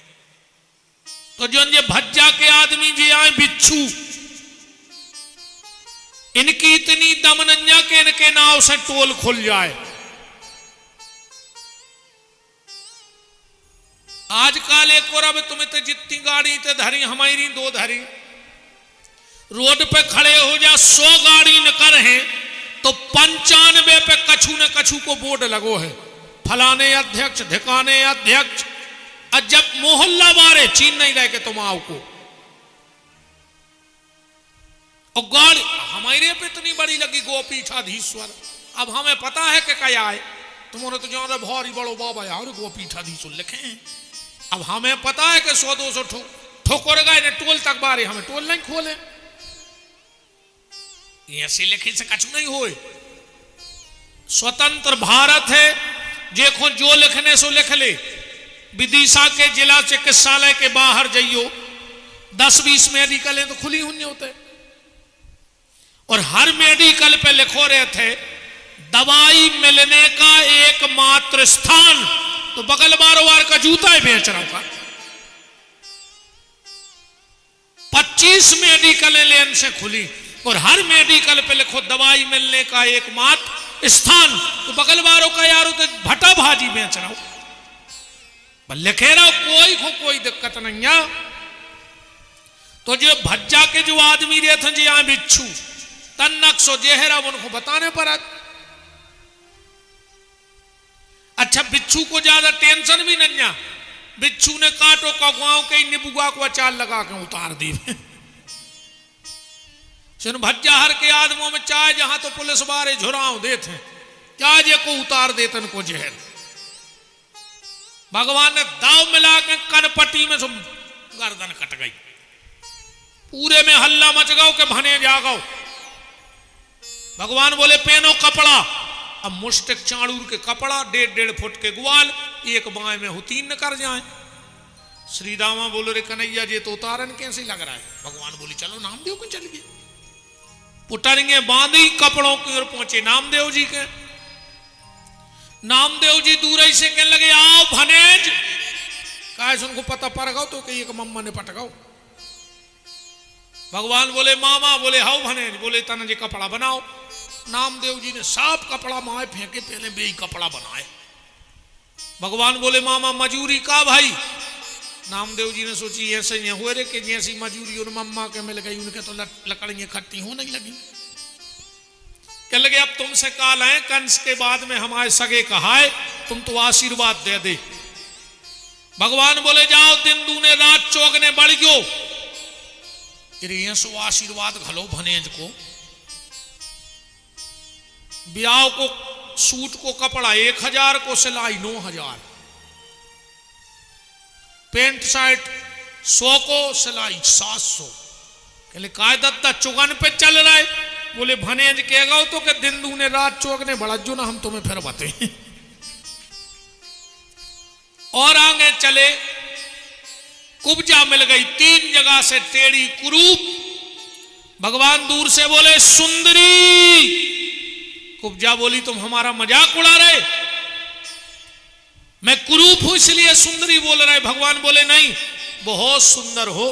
तो जो ये भज्जा के आदमी जी आए बिच्छू, इनकी इतनी दमनन्या के इनके नाव से टोल खुल जाए। आजकल एक और अब तुम्हें तो जितनी गाड़ी ते धरी हमारी दो धरी, रोड पे खड़े हो जा 100 गाड़ी निकल है तो 95 पे कछु न कछु को बोर्ड लगो है, फलाने अध्यक्ष ढिकाने अध्यक्ष। और जब मोहल्ला बारे चीन नहीं रहे के तुम आओ को, और गाड़ी हमारे पे इतनी बड़ी लगी गोपीठाधीश्वर। अब हमें पता है कि क्या है, तुम्हारे तो जान भारी बड़ो बाबा यार गोपीठाधीश्वर लिखे हैं। अब हमें पता है कि 100-200 ठोकर गए टोल तक बारे, हमें टोल नहीं खोले, ऐसे लिखे से कछु नहीं होए। स्वतंत्र भारत है, देखो जो लिखने सो लिख ले। विदिशा के जिला चिकित्सालय के बाहर जाइयो, 10-20 मेडिकल है तो खुली हुई होते, और हर मेडिकल पे लिखो रहे थे दवाई मिलने का एकमात्र स्थान, तो बगल बारोबार का जूता है बेच रहा का। 25 मेडिकल लेन से खुली और हर मेडिकल पे लिखो दवाई मिलने का एकमात्र स्थान, तो बगल वालों का यार तो भटा भाजी बेच रहा हूं, लिखे रहा कोई दिक्कत नहीं है। तो जो भज्जा के जो आदमी रहते हैं जी यहां बिच्छू तन्नक सो जेहरा उनको बताने पर। अच्छा बिच्छू को ज्यादा टेंशन भी नहीं है, बिच्छू ने काटो का गांव के नींबुआ को अचार लगा के उतार दी। भज्जा हर के आदमों में चाय जहां तो पुलिस बारे झुराव देते क्या जे को उतार देते को जहर। भगवान ने दाव मिला के कनपट्टी में गर्दन कट गई, पूरे में हल्ला मच गओ के भने जागो। भगवान बोले पहनो कपड़ा, अब मुष्टिक चाणूर के कपड़ा 1.5 फुट के ग्वाल एक बाएं में हुतीन न कर जाए। श्री रामा बोलो रे कन्हैया जी तो उतारन कैसे लग रहा है। भगवान बोले चलो नाम दो, चल गए पुटरिंगे बांधी कपड़ों की ओर पहुंचे नामदेव जी के। नामदेव जी दूर ही से कहने लगे आओ भनेज। कहा उनको पता पड़ गो तो कि एक मम्मा ने पटकाओ। भगवान बोले मामा, बोले हाउ भनेज, बोले तना जी कपड़ा बनाओ। नामदेव जी ने साफ कपड़ा माए फेंके, पहले बेई कपड़ा बनाए। भगवान बोले मामा मजूरी का भाई। नामदेव जी ने सोची ऐसे ही हुए रे कि जैसी मजूरी उन मम्मा के मिल गई उनके तो लकड़ियां खट्टी हो नहीं लगी। कह लगे अब तुमसे काल है, कंस के बाद में हमारे सगे कहा है, तुम तो आशीर्वाद दे दे। भगवान बोले जाओ दिन दूने रात चौगने बढ़ गयो। सो आशीर्वाद घलो भनेज को। ब्याह को सूट को कपड़ा 1000 को सिलाई 9000, पेंट शर्ट 100 को सिलाई 700। कहले कायदत्ता चुगन पे चल रहा है। बोले भनेज कहेगा तो कि दिन दूने रात चौगने बढ़ जो ना हम तुम्हें फिर बते। और आगे चले, कुब्जा मिल गई 3 जगह से टेढ़ी कुरूप। भगवान दूर से बोले सुंदरी। कुब्जा बोली तुम हमारा मजाक उड़ा रहे, मैं कुरूप हूं इसलिए सुंदरी बोल रहे। भगवान बोले नहीं, बहुत सुंदर हो।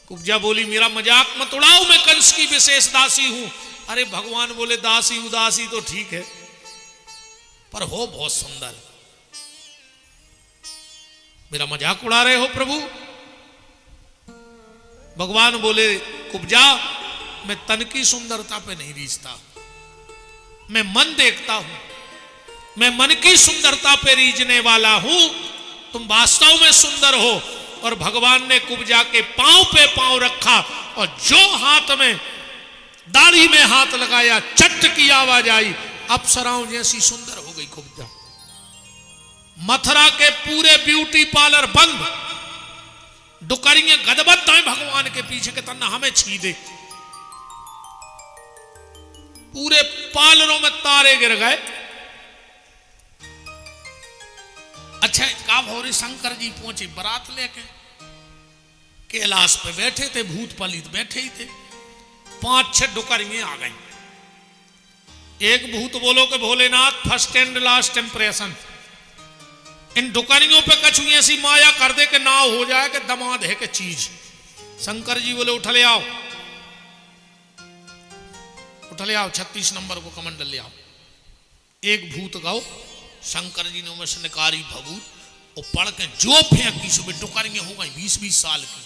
कुब्जा बोली मेरा मजाक मत उड़ाओ, मैं कंस की विशेष दासी हूं। अरे भगवान बोले दासी उदासी तो ठीक है, पर हो बहुत सुंदर। मेरा मजाक उड़ा रहे हो प्रभु। भगवान बोले कुब्जा मैं तन की सुंदरता पे नहीं रीझता, मैं मन देखता हूं, मैं मन की सुंदरता पे रीझने वाला हूं। तुम वास्तव में सुंदर हो। और भगवान ने कुब्जा के पांव पे पांव रखा और जो हाथ में दाढ़ी में हाथ लगाया चट की आवाज आई, अप्सराओं जैसी सुंदर हो गई कुब्जा। मथुरा के पूरे ब्यूटी पार्लर बंद, डुकरियां गदबद्ध हैं भगवान के पीछे के तन्ना हमें छी दे। पूरे पार्लरों में तारे गिर गए। अच्छा का भौरी शंकर जी पहुंचे बारात लेके, कैलाश पे बैठे थे, भूत पलित बैठे ही थे। 5-6 डुकरियां आ गई। एक भूत बोलो कि Bholenath first and last impression, इन डुकरियों पे कछु ऐसी माया कर दे कि ना हो जाए कि दमाद है कि चीज। शंकर जी बोले उठ ले आओ, उठ ले आओ, 36 नंबर को कमंडल ले आओ। एक भूत गाओ। शंकर जी ने उमें से निकारी भभूत और पढ़ के जो फेंकी सुबह डुकरियां हो गई 20-20 साल की।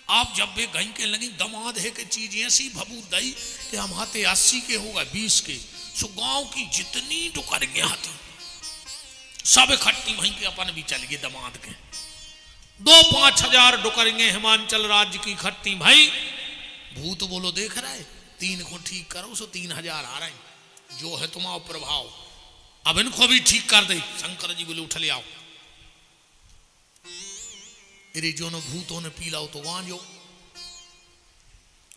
आप जब वे गई के लगी दमाद है कि चीज ऐसी भभूत दई कि हम हाथे 80 के हो गए 20 के। सो गांव की जितनी डुकरियां थी सब इकट्ठी वहीं के अपन भी चल गए दमाद के। 2-5 हजार डुकरियां हिमाचल राज्य की इकट्ठी भाई। भूत बोलो देख रहा है 3 को ठीक करो सो 3000 आ रहे हैं, जो है तुम्हारा प्रभाव, अब इनको भी ठीक कर दे। शंकर जी बोले उठ ले आओ। अरे जो न भूतों ने पी लाओ तो वहां जो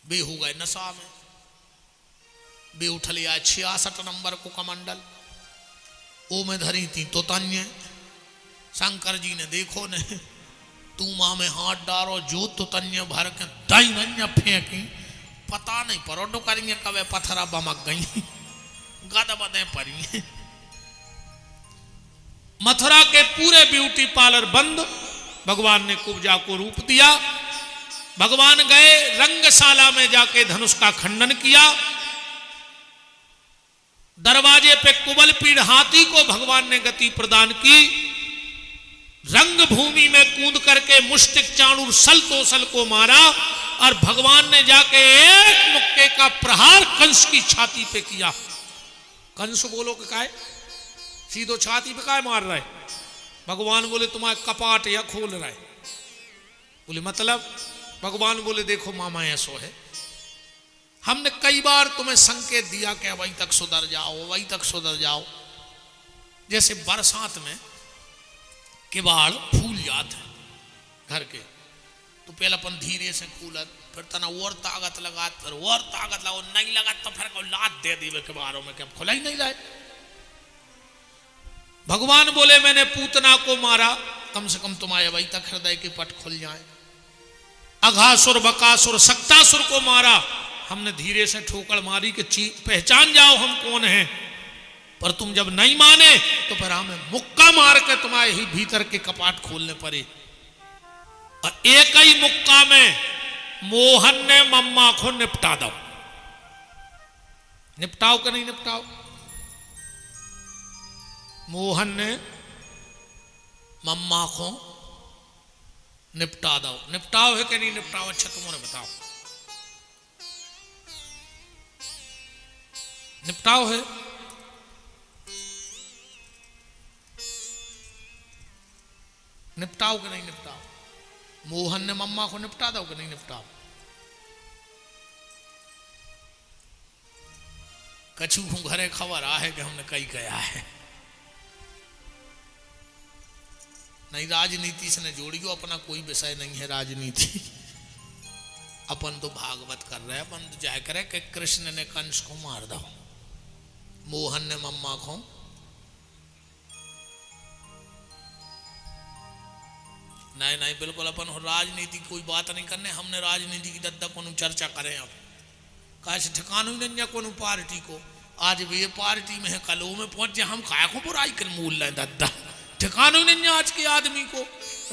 बे हो गए नशा में, बे उठ ले आए 66 नंबर को कमंडल। ओ में धरी थी तो तन्य। शंकर जी ने देखो ने तू मां में हाथ डालो, जो तो तन्य भर के दाई नन्या फेंकी, पता नहीं परो डुकरियां कवे पत्थरा बमक गई, गद बदे पड़ी। मथुरा के पूरे ब्यूटी पार्लर बंद। भगवान ने कुब्जा को रूप दिया। भगवान गए रंगशाला में जाके धनुष का खंडन किया। दरवाजे पे कुबल पीड़ हाथी को भगवान ने गति प्रदान की। रंग भूमि में कूद करके मुष्टिक चाणूर सल को मारा और भगवान ने जाके एक मुक्के का प्रहार कंस की छाती पे किया। कंस बोलो कि काय सीधो छाती पे काय मार रहा है? भगवान बोले तुम्हारे कपाट या खोल रहा है। बोले मतलब? भगवान बोले देखो मामा ऐसो है, हमने कई बार तुम्हें संकेत दिया कि वहीं तक सुधर जाओ, वहीं तक सुधर जाओ। जैसे बरसात में किवाड़ फूल जाते हैं घर के, तो पहले अपन धीरे से खूलत, फिर तना और ताकत लगात, फिर और ताकत लगाओ, नहीं लगा तो फिर को लात दे दी किवाड़ों में, क्या खुला ही नहीं लाए। भगवान बोले मैंने पूतना को मारा, कम से कम तुम्हारे वहीं तक हृदय के पट खुल जाए। अघासुर, बकासुर, सक्तासुर को मारा, हमने धीरे से ठोकर मारी कि पहचान जाओ हम कौन हैं, पर तुम जब नहीं माने तो फिर हमें मुक्का मार के तुम्हारे ही भीतर के कपाट खोलने पड़े। और एक ही मुक्का में मोहन ने मम्मा को निपटा दो। निपटाओ कि नहीं निपटाओ? मोहन ने मम्मा को निपटा दो। निपटाओ है कि नहीं निपटाओ? अच्छा तुमने बताओ, निपटाओ है? निपटाओ कि नहीं निपटाओ? मोहन ने मम्मा को निपटा दो कि नहीं निपटाओ? कछु घरे खबर आ है कि हमने कई गया है। नहीं, राजनीति से न जोड़ियो, अपना कोई विषय नहीं है राजनीति। अपन तो भागवत कर रहे हैं। अपन तो जाय करे कि कृष्ण ने कंस को मार दो, मोहन ने मम्मा को। नहीं नहीं, बिल्कुल अपन राजनीति कोई बात नहीं करने। हमने राजनीति की दद्दा को चर्चा करें अब कैसे ठिकाना ही नहीं को पार्टी को। आज भी ये पार्टी में है, कल वो में पहुंच जाए, हम काय को बुराई कर मूल लें दद्दा। ठिकाना ही नहीं आज के आदमी को।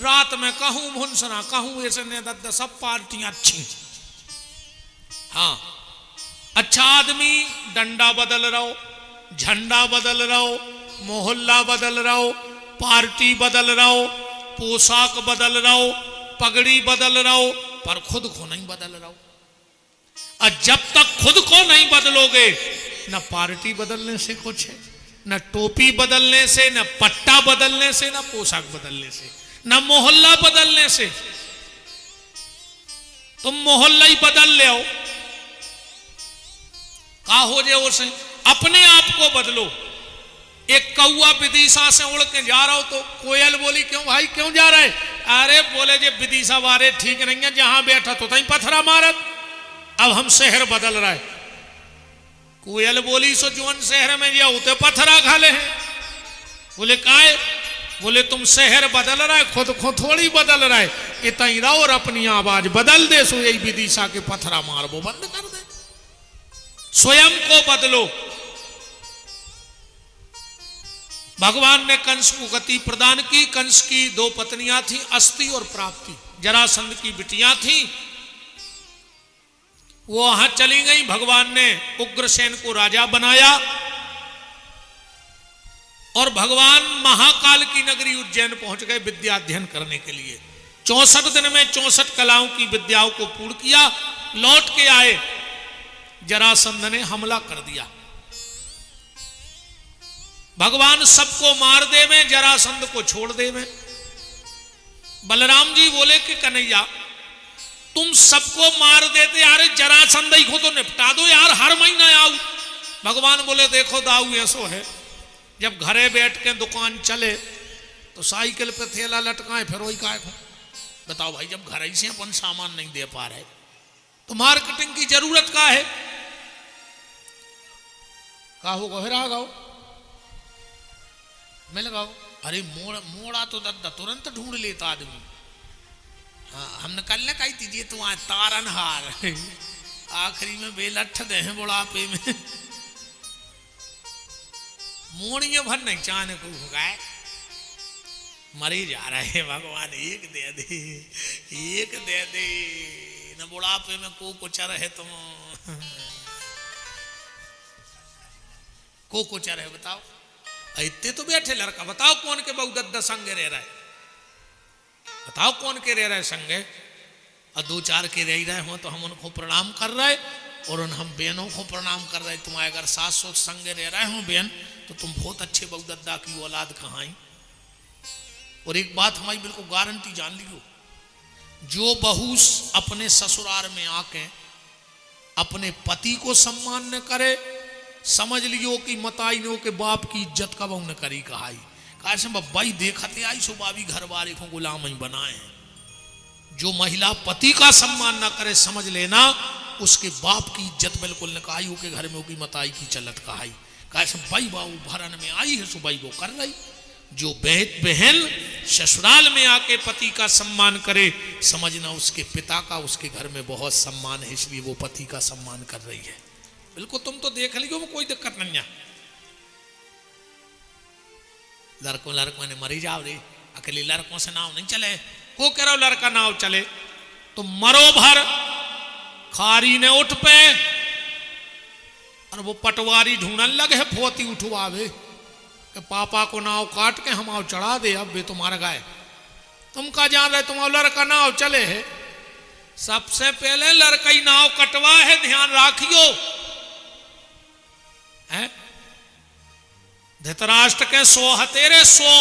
रात में कहूं भुनसना, कहूं ऐसे ने दद्दा, सब पार्टियां अच्छी। हाँ, अच्छा आदमी डंडा बदल रहो, झंडा बदल रहो, मोहल्ला बदल रहो, पार्टी बदल रहो, पोशाक बदल रहो, पगड़ी बदल रहो, पर खुद को नहीं बदल रहो। और जब तक खुद को नहीं बदलोगे, न पार्टी बदलने से कुछ है, न टोपी बदलने से, न पट्टा बदलने से, न पोशाक बदलने से, न मोहल्ला बदलने से। तुम मोहल्ला ही बदल ले आओ, का हो जाए उसे। अपने आप को बदलो। एक कौआ विदिशा से उड़ के जा रहा हो तो कोयल बोली, क्यों भाई क्यों जा रहा है? अरे बोले जे विदिशा बारे ठीक नहीं है, जहां बैठा तो तहीं पत्थरा मारत। अब हम शहर बदल रहा है। कोयल बोली सो जोन शहर में गया उते पत्थरा खा ले हैं। बोले काहे? बोले तुम शहर बदल रहा है, खुद को थोड़ी बदल रहा है। इतनी रहो और अपनी आवाज बदल दे, सो यही विदिशा के पत्थरा मार वो बंद कर दे। स्वयं को बदलो। भगवान ने कंस को गति प्रदान की। कंस की दो पत्नियां थी, अस्ति और प्राप्ति। जरासंध की बिटियां थी, वो वहां चली गई। भगवान ने उग्रसेन को राजा बनाया और भगवान महाकाल की नगरी उज्जैन पहुंच गए विद्या अध्ययन करने के लिए। 64 दिन में 64 कलाओं की विद्याओं को पूर्ण किया। लौट के आए, जरासंध ने हमला कर दिया। भगवान सबको मार दे में, जरासंध को छोड़ दे में। बलराम जी बोले कि कन्हैया तुम सबको मार देते यार, जरासंध ही को तो निपटा दो यार, हर महीना आओ। भगवान बोले देखो दाऊ ऐसो है, जब घरे बैठ के दुकान चले तो साइकिल पे थैला लटकाए, फिर वही काय को बताओ भाई। जब घर से अपन सामान नहीं दे पा रहे तो मार्केटिंग की जरूरत का है? का हो गहरा गाओ मैं लगाओ। अरे मोड़ा तो दद्दा तुरंत ढूंढ लेता आदमी। हाँ, हमने कल ने कही थी तुम तारन हार आखिरी में बेलठ दे हैं बुढ़ापे में। मोड़िए भर नहीं चाहने को गए, मरी जा रहे। भगवान एक दे दे, एक दे दे न। बुढ़ापे में को कुचर है तुम, को कुचर है बताओ। इतने तो बैठे लड़का, बताओ कौन के बहु दद्दा संगे रह रहा है? बताओ कौन के रह रहे संगे? और 2-4 के रह रहे हो तो हम उनको प्रणाम कर रहे और हम बहनों को प्रणाम कर रहे। तुम्हारे अगर 700 संगे रह रहे हो बहन तो तुम बहुत अच्छे बहु दद्दा की औलाद कहाई। और एक बात हमारी बिल्कुल गारंटी जान लियो, जो बहू अपने ससुराल में आके अपने पति को सम्मान न करे, समझ लियो कि मताई नो के बाप की इज्जत कब न करी कहाई। कैसे भाई देखते आई सो बाबी घर वाले को गुलाम ही बनाए हैं। जो महिला पति का सम्मान ना करे, समझ लेना उसके बाप की इज्जत बिल्कुल न कहाई। के घर में की मताई की चलत कहाई। कैसे भाई बाबू भरन में आई है सो भाई वो कर रही। जो बहन ससुराल में आके पति का सम्मान करे, समझना उसके पिता का उसके घर में बहुत सम्मान है, इसलिए वो पति का सम्मान कर रही है। बिल्कुल तुम तो देख लियो, कोई दिक्कत नहीं है। लड़कों ने मरी जाओ रे, अकेले लड़कों से नाव नहीं चले। को कह रहा लड़का नाव चले तो मरो भर खारी ने उठ पे और वो पटवारी ढूंढन लगे फोती उठवावे कि पापा को नाव काट के हम आओ चढ़ा दे, अब वे तुम्हारा गाय तुम का जान रहे, तुम लड़का नाव चले है। सबसे पहले लड़का ही नाव कटवा है, ध्यान राखियो है। धृतराष्ट्र के 100 हतेरे 100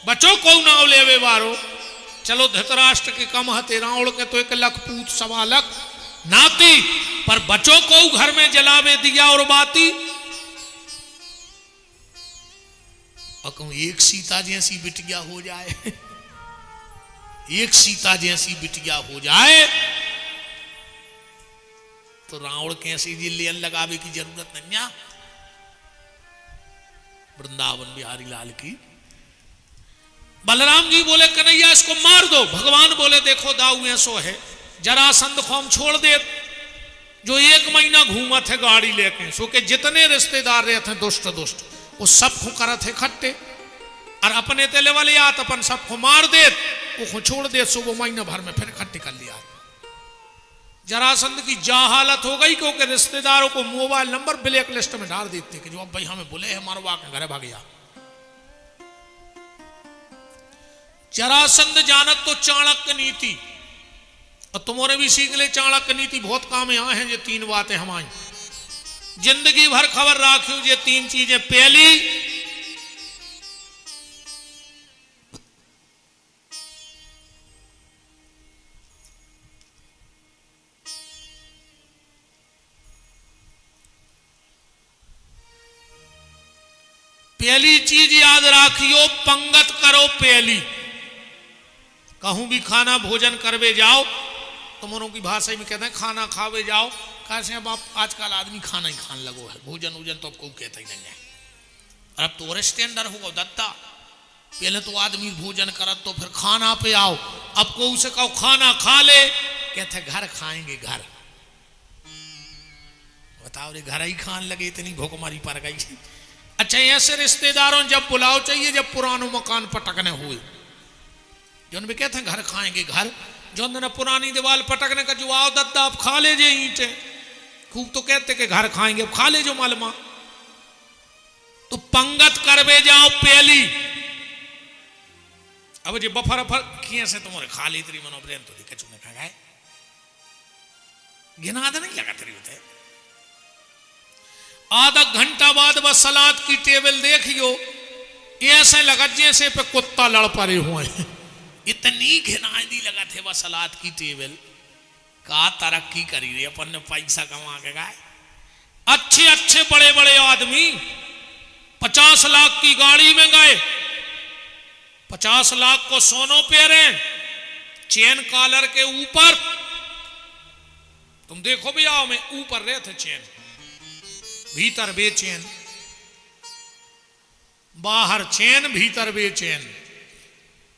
बचो को नाव लेवे वारो। चलो धृतराष्ट्र के कम हतेरा उड़ के तो 1 लाख पूत 1.25 लाख नाती, पर बचो को घर में जलावे दिया और बाती। और कहूं एक सीता जैसी बिटिया हो जाए, एक सीता जैसी बिटिया हो जाए तो रावण कैसी जी लेन लगावे की जरूरत नहीं है। वृंदावन बिहारी लाल की। बलराम जी बोले कन्हैया इसको मार दो। भगवान बोले देखो दाऊ ऐसो है, जरासंध को हम छोड़ दे जो 1 महीना घूमा थे गाड़ी लेके, सो के जितने रिश्तेदार रहे थे दुष्ट दुष्ट वो सब को करत है खट्टे, और अपने तेले वाले याद अपन सबको मार दे, वो छोड़ दे। सो वो महीना भर में फिर इकट्ठे कर लिया। जरासंध की जा हालत हो गई क्योंकि रिश्तेदारों को मोबाइल नंबर ब्लैक लिस्ट में डाल देते कि जो अब भाई हमें बोले है मारवा के घर भाग गया। जरासंध जानत तो चाणक्य नीति, और तुम्हारे भी सीख ले चाणक्य नीति बहुत काम यहाँ है। ये 3 बातें हमारी जिंदगी भर खबर राखियो, ये 3 चीजें। पहली, पहली चीज याद राखियो, पंगत करो पहली। कहूं भी खाना भोजन करवे जाओ तो मनों की भाषा में कहते हैं खाना खावे जाओ। कैसे अब आप आजकल आदमी खाना ही खाने लगो है, भोजन वोजन तो आपको कहता ही नहीं है। और अब तो स्टैंडर्ड होगा दत्ता, पहले तो आदमी भोजन करत तो फिर खाना पे आओ। अब को उसे कहो खाना खा ले, कहते घर खाएंगे घर। बताओ रे घर ही खान लगे, इतनी भूखमरी पड़ गई। अच्छा ऐसे रिश्तेदारों जब बुलाओ चाहिए जब पुरानो मकान पटकने हुए, जो भी कहते हैं घर खाएंगे घर, जो ने पुरानी दीवार पटकने का जो आओ दद्दा आप खा ले जे ईंटे, खूब तो कहते कि घर खाएंगे, अब खा ले जो मालूमा। तो पंगत करवे जाओ पहली। अब जो बफर अफर किए से तुम्हारे खा ली तरी मनो ब्रेन तो दिखे चुने खा गए, गिना नहीं लगा तरी होते। आधा घंटा बाद बस सलाद की टेबल देखियो, ऐसे लगा जैसे पे कुत्ता लड़ पड़े हुए हैं। इतनी घिनाई लगा थे वह सलाद की टेबल। का तरक्की करी रही अपन ने, पैसा कमा के गए। अच्छे अच्छे बड़े बड़े आदमी 50 लाख की गाड़ी में गए, 50 लाख को सोनो पेरे, चेन कॉलर के ऊपर। तुम देखो भी आओ में ऊपर रहे थे चेन, भीतर बेचैन, बाहर चैन भीतर बेचैन।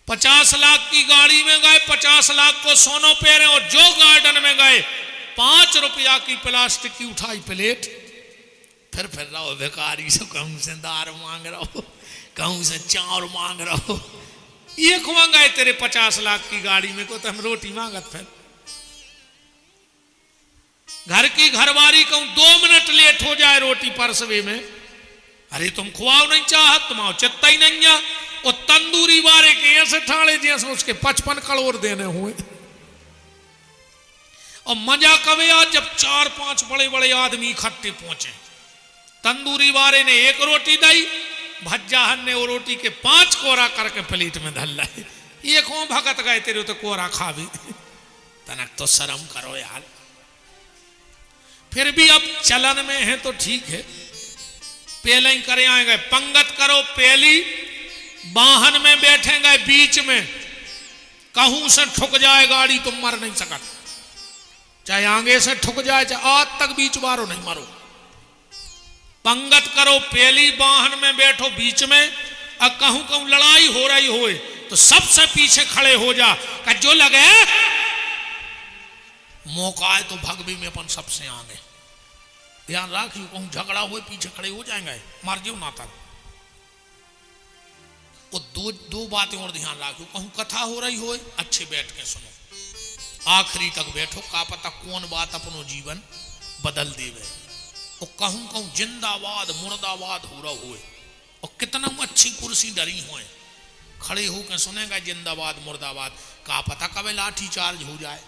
50 लाख की गाड़ी में गए, 50 लाख को सोनो पेरे, और जो गार्डन में गए 5 रुपया की प्लास्टिक की उठाई प्लेट। फिर रहो भिखारी से, कहूं से दार मांग रहो, कहूं से चाउर मांग रहो। ये खुआंगा तेरे 50 लाख की गाड़ी में को तो हम रोटी मांगत। फिर घर की घरवारी कहूं 2 मिनट लेट हो जाए रोटी परसवे में, अरे तुम खुआओ नहीं चाहत, तुम आओ चित्ता ही नहीं है। और तंदूरी वारे के ऐसे ठाणे जैसे उसके 55 करोड़ देने हुए। और मजा कभी आज जब 4-5 बड़े बड़े आदमी इकट्ठे पहुंचे, तंदूरी वारे ने 1 रोटी दी, भज्जाहन ने वो रोटी के 5 कोरा करके प्लेट में धल लाई। ये कौन भगत गए तेरे तो कोरा खा भी, तनक तो शर्म करो यार। फिर भी अब चलन में है तो ठीक है, पहले ही करे आएंगे। पंगत करो पहली, वाहन में बैठेंगे बीच में, कहूं से ठुक जाए गाड़ी तुम मर नहीं सकत, चाहे आगे से ठुक जाए चाहे आज तक बीच मारो नहीं मरो। पंगत करो पहली, वाहन में बैठो बीच में, और कहूं कहूं लड़ाई हो रही होए तो सबसे पीछे खड़े हो जा कि जो लगे मौका है तो भगवी में अपन सबसे आगे। ध्यान रखियो, कहूं झगड़ा हुए पीछे खड़े हो जाएंगे, मार जियो ना तर। वो दो बातें और ध्यान रखियो, कहूं कथा हो रही होए अच्छे बैठ के सुनो, आखिरी तक बैठो, का पता कौन बात अपनो जीवन बदल देवे। और कहूं कहूं जिंदाबाद मुर्दाबाद हो रहा हुए और कितना अच्छी कुर्सी डरी हुए, खड़े होकर सुनेगा जिंदाबाद मुर्दाबाद, का पता कभी लाठी चार्ज हो जाए,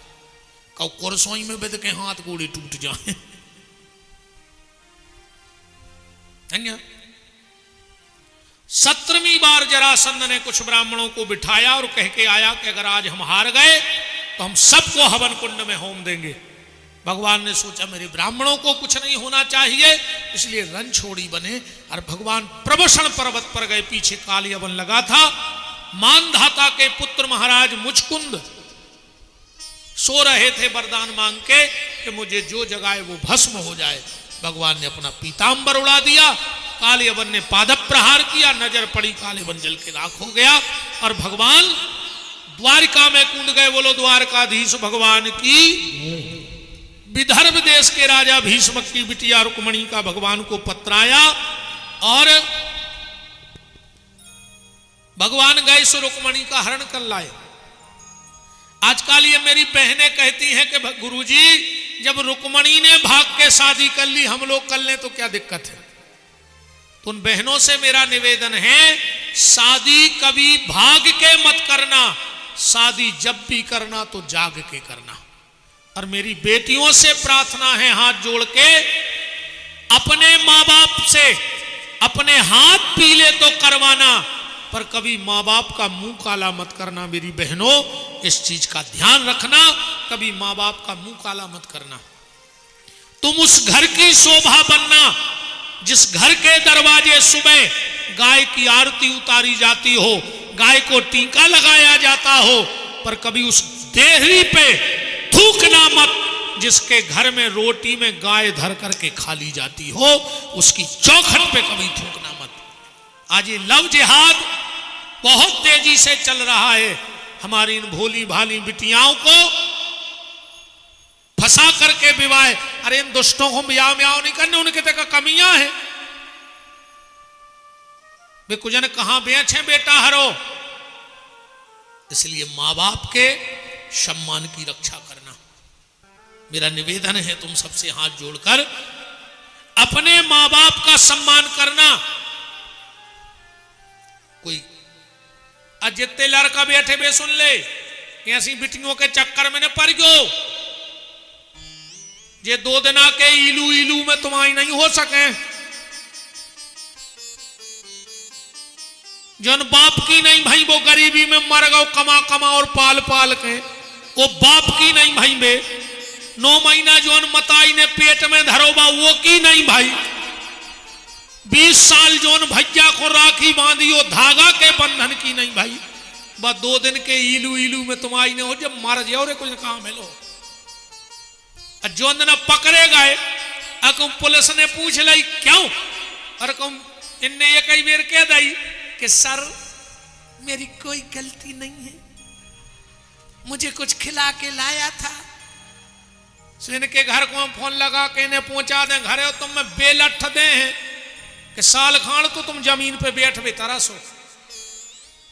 कब कुर्सोई में बिद के हाथ गोड़े टूट जाए। है 17वीं बार जरासंध ने कुछ ब्राह्मणों को बिठाया और कह के आया कि अगर आज हम हार गए तो हम सबको हवन कुंड में होम देंगे। भगवान ने सोचा मेरे ब्राह्मणों को कुछ नहीं होना चाहिए, इसलिए रणछोड़ी बने और भगवान प्रवसन पर्वत पर गए। पीछे काली हवन लगा था। मानधाता के पुत्र महाराज मुचकुंद सो रहे थे वरदान मांग के कि मुझे जो जगाए वो भस्म हो जाए। भगवान ने अपना पीतांबर उड़ा दिया, काली हवन ने पादप प्रहार किया, नजर पड़ी काली हवन जल के राख हो गया और भगवान द्वारिका में कूद गए। बोलो द्वारकाधीश भगवान की। विदर्भ देश के राजा भीष्म की बिटिया रुक्मणी का भगवान को पत्र आया और भगवान गए सो रुक्मणी का हरण कर लाए। आजकल ये मेरी बहनें कहती हैं कि गुरुजी जब रुक्मणी ने भाग के शादी कर ली, हम लोग कर लें तो क्या दिक्कत है। तो उन बहनों से मेरा निवेदन है, शादी कभी भाग के मत करना, शादी जब भी करना तो जाग के करना। और मेरी बेटियों से प्रार्थना है हाथ जोड़ के, अपने माँ बाप से अपने हाथ पीले तो करवाना, पर कभी माँ बाप का मुंह काला मत करना। मेरी बहनों इस चीज का ध्यान रखना, कभी माँ बाप का मुंह काला मत करना। तुम उस घर की शोभा बनना जिस घर के दरवाजे सुबह गाय की आरती उतारी जाती हो, गाय को टीका लगाया जाता हो, पर कभी उस देहरी पे थूकना मत जिसके घर में रोटी में गाय धर करके खा ली जाती हो, उसकी चौखट पे कभी थूकना मत। आज ये लव जिहाद बहुत तेजी से चल रहा है। हमारी इन भोली भाली बिटियाओं को फंसा करके विवाह, अरे इन दुष्टों को ब्याह म्याह नहीं करने, उनके तक कमियां हैं। वे कुजन कहां बेचे बेटा हरो। इसलिए मां बाप के सम्मान की रक्षा करना मेरा निवेदन है। तुम सबसे हाथ जोड़कर अपने मां बाप का सम्मान करना। कोई अजिते लड़का बैठे बे सुन ले, ऐसी बिटियों के चक्कर में न पड़ गयो, ये 2 दिन के इलू इलू में तुम्हारी नहीं हो सके। जन बाप की नहीं भाई वो गरीबी में मर गओ कमा कमा और पाल पाल के, वो बाप की नहीं भाई बे 9 महीना जोन मताई ने पेट में धरोबा वो की नहीं भाई, 20 साल जोन भैया को राखी बांधी हो धागा के बंधन की नहीं भाई। बस 2 दिन के इलू इलू में तुम्हारी ने हो जब मर जाओ रे कुछ काम है लो। जो न पकड़े गए अकुम पुलिस ने पूछ ली क्यों, और कम इनने ये कई बार कह दी कि सर मेरी कोई गलती नहीं है, मुझे कुछ खिला के लाया था। सो इनके घर को हम फोन लगा के इन्हें पहुंचा दें घरे, तुम में बेलठ दे हैं कि साल खान तो तुम जमीन पे बैठ भी तरसो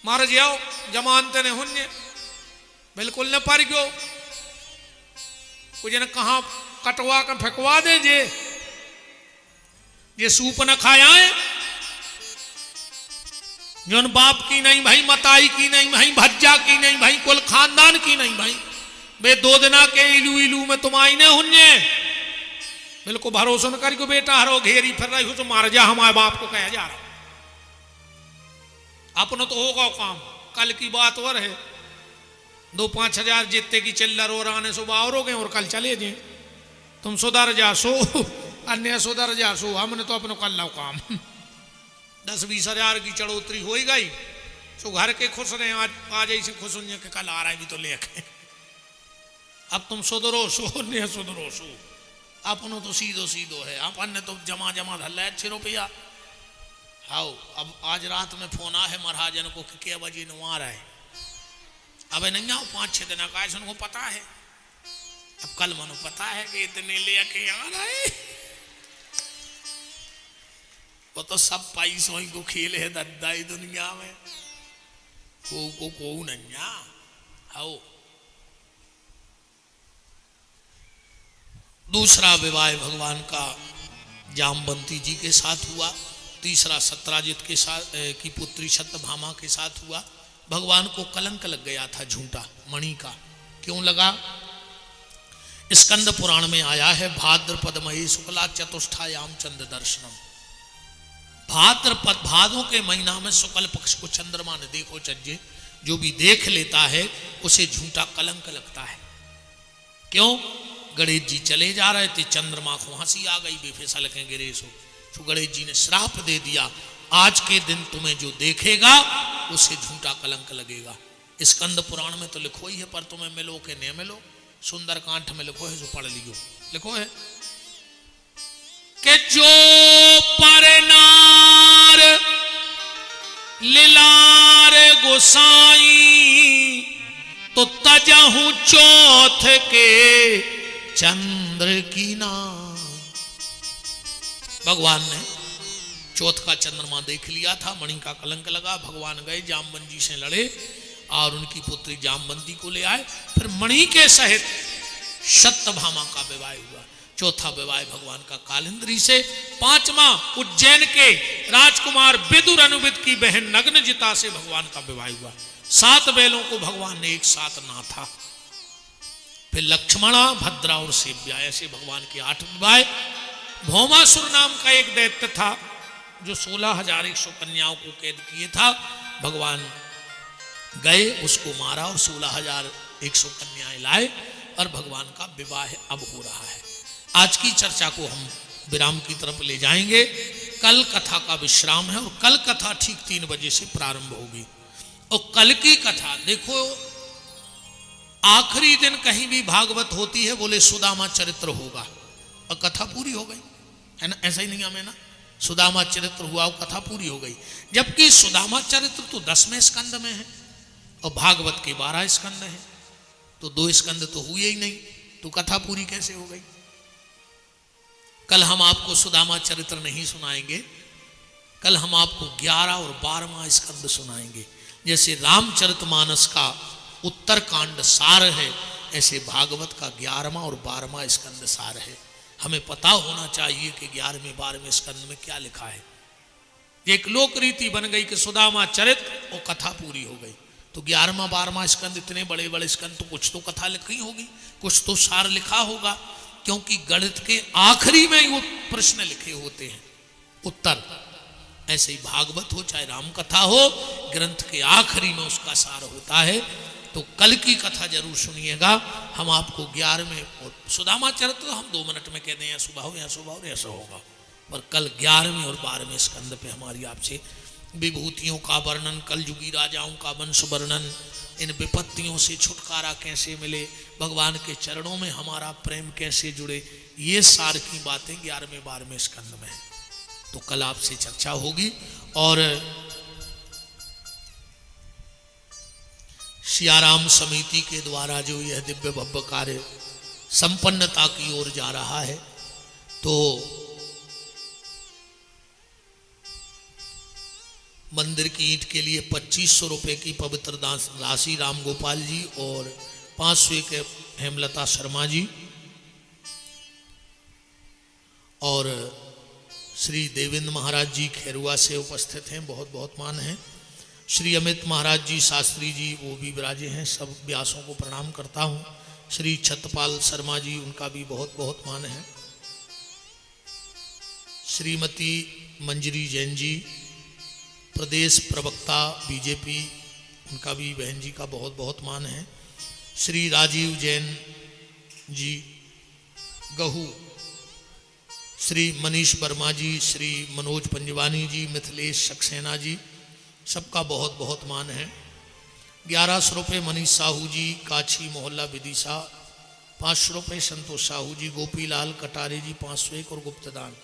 मार जाओ जमानते ने हुन्ने बिल्कुल न पर गयो। कुछ न कहा कटवा कर फेंकवा दे जे सूप न खाया है। जोन बाप की नहीं भाई, मताई की नहीं भाई, भज्जा की नहीं भाई, कुल खानदान की नहीं भाई, बे 2 दिना के इलू इलू में तुम आई ने हुन्ने बिल्कुल भरोसा न करियो बेटा हरो घेरी फिर रही हो तो मार जा हमारे बाप को कह जा रहा। अपनो तो होगा काम, कल की बात और है 2-5 हजार जितने की चिल्लर और आने सुबह और हो गए और कल चले जाए। तुम सुधर जा सो अन्य सुधर जा सो, हमने तो अपनो कर लो काम। 10-20 हजार की चढ़ोतरी हो ही गई सो घर के खुश रहे, आज ऐसे खुश होंगे कि कल आ रहा है भी तो लेके। अब तुम सुधरो सो अन्य सुधरो सो, अपनो तो सीधो सीधो है। अपन ने तो जमा जमा धल 6 रुपया आओ अब आज रात में फोन आ है महाराजन को कि क्या बजे नुआ रहा है। अब नहीं आओ 5-6 दिन का है, उनको पता है। अब कल मनो पता है कि इतने लेके आ रहा है। वो तो सब पैसों को खेल है दद्दा दुनिया में, को नहीं आओ। दूसरा विवाह भगवान का जामवंती जी के साथ हुआ। तीसरा सत्यराजित के साथ की पुत्री सत्यभामा के साथ हुआ। भगवान को कलंक लग गया था झूठा मणि का। क्यों लगा? स्कंद पुराण में आया है भाद्रपद मई शुक्ला चतुष्टायाम चंद्र दर्शनम। भाद्रपद भादों के महीना में शुक्ल पक्ष को चंद्रमा ने देखो चज्जे, जो भी देख लेता है उसे झूठा कलंक लगता है। क्यों? गणेश जी चले जा रहे थे, चंद्रमा को हंसी आ गई, बेफिसल के गिरे सो। तो गणेश जी ने श्राप दे दिया, आज के दिन तुम्हें जो देखेगा उसे झूठा कलंक लगेगा। स्कंद पुराण में तो लिखो ही है, पर तुम्हें मिलो के नहीं मिलो, सुंदर कांठ में लिखो है, जो पढ़ लियो लिखो है कि जो पर नार लीलार गोसाई तो तजहू चौथ के चंद्र की नाम। भगवान ने चौथ का चंद्रमा देख लिया था, मणि का कलंक लगा। भगवान गए जामवंत जी से लड़े और उनकी पुत्री जामवंती को ले आए। फिर मणि के सहित सत्यभामा का विवाह हुआ। चौथा विवाह भगवान का कालिंद्री से। पांचवा उज्जैन के राजकुमार विदुर अनुविद की बहन नग्नजिता से भगवान का विवाह हुआ। 7 बैलों को भगवान ने एक साथ नाथा। फिर लक्ष्मणा भद्रा और सेव्या, ऐसे भगवान के 8 विवाह। भौमासुर नाम का एक दैत्य था जो 16,100 कन्याओं को कैद किए था। भगवान गए, उसको मारा और 16,100 कन्याएं लाए और भगवान का विवाह अब हो रहा है। आज की चर्चा को हम विराम की तरफ ले जाएंगे। कल कथा का विश्राम है और कल कथा ठीक 3 बजे से प्रारंभ होगी। और कल की कथा देखो, आखिरी दिन कहीं भी भागवत होती है बोले सुदामा चरित्र होगा और कथा पूरी हो गई है ना। ऐसा ही नहीं हमें ना, सुदामा चरित्र हुआ और कथा पूरी हो गई। जबकि सुदामा चरित्र तो 10वें स्कंद में है और भागवत के 12 स्कंद हैं, तो 2 स्कंद तो हुए ही नहीं, तो कथा पूरी कैसे हो गई। कल हम आपको सुदामा चरित्र नहीं सुनाएंगे, कल हम आपको 11 और 12वां स्कंद सुनाएंगे। जैसे रामचरितमानस का उत्तर कांड सार है, ऐसे भागवत का 11वां और 12वां स्कंद सार है। हमें पता होना चाहिए कि 11वें 12वें स्कंद में क्या लिखा है। एक लोक रीति बन गई कि सुदामा चरित्र और कथा पूरी हो गई, तो 11वां 12वां स्कंद इतने बड़े बड़े स्कंद, तो कुछ तो कथा लिखी होगी, कुछ तो सार लिखा होगा, क्योंकि गणित के आखिरी में वो प्रश्न लिखे होते हैं उत्तर। ऐसे ही भागवत हो चाहे राम कथा हो, ग्रंथ के आखिरी में उसका सार होता है। तो कल की कथा जरूर सुनिएगा। हम आपको 11वें और सुदामा चरित्र तो हम 2 मिनट में कह दें, या सुबह हो या सुबह हो ऐसा होगा, पर कल 11वें और 12वें स्कंद पे हमारी आपसे विभूतियों का वर्णन, कलयुगी राजाओं का वंश वर्णन, इन विपत्तियों से छुटकारा कैसे मिले, भगवान के चरणों में हमारा प्रेम कैसे जुड़े, ये सार की बातें 11वें 12वें स्कंद में है। तो कल आपसे चर्चा होगी। और सियाराम समिति के द्वारा जो यह दिव्य भव्य कार्य संपन्नता की ओर जा रहा है, तो मंदिर की ईंट के लिए 2500 रुपये की पवित्र दान राशि राम गोपाल जी और 500 के हेमलता शर्मा जी और श्री देवेंद्र महाराज जी खैरुआ से उपस्थित हैं, बहुत बहुत मान है। श्री अमित महाराज जी शास्त्री जी वो भी विराजे हैं, सब व्यासों को प्रणाम करता हूँ। श्री छत्रपाल शर्मा जी उनका भी बहुत बहुत मान है। श्रीमती मंजरी जैन जी प्रदेश प्रवक्ता बीजेपी, उनका भी बहन जी का बहुत बहुत मान है। श्री राजीव जैन जी गहू, श्री मनीष वर्मा जी, श्री मनोज पंजवानी जी, मिथिलेश सक्सेना जी, सबका बहुत बहुत मान है। 1100 रुपये मनीष साहू जी काछी मोहल्ला विदिशा, 500 रुपये संतोष साहू जी, गोपीलाल कटारे जी 501 और गुप्तदान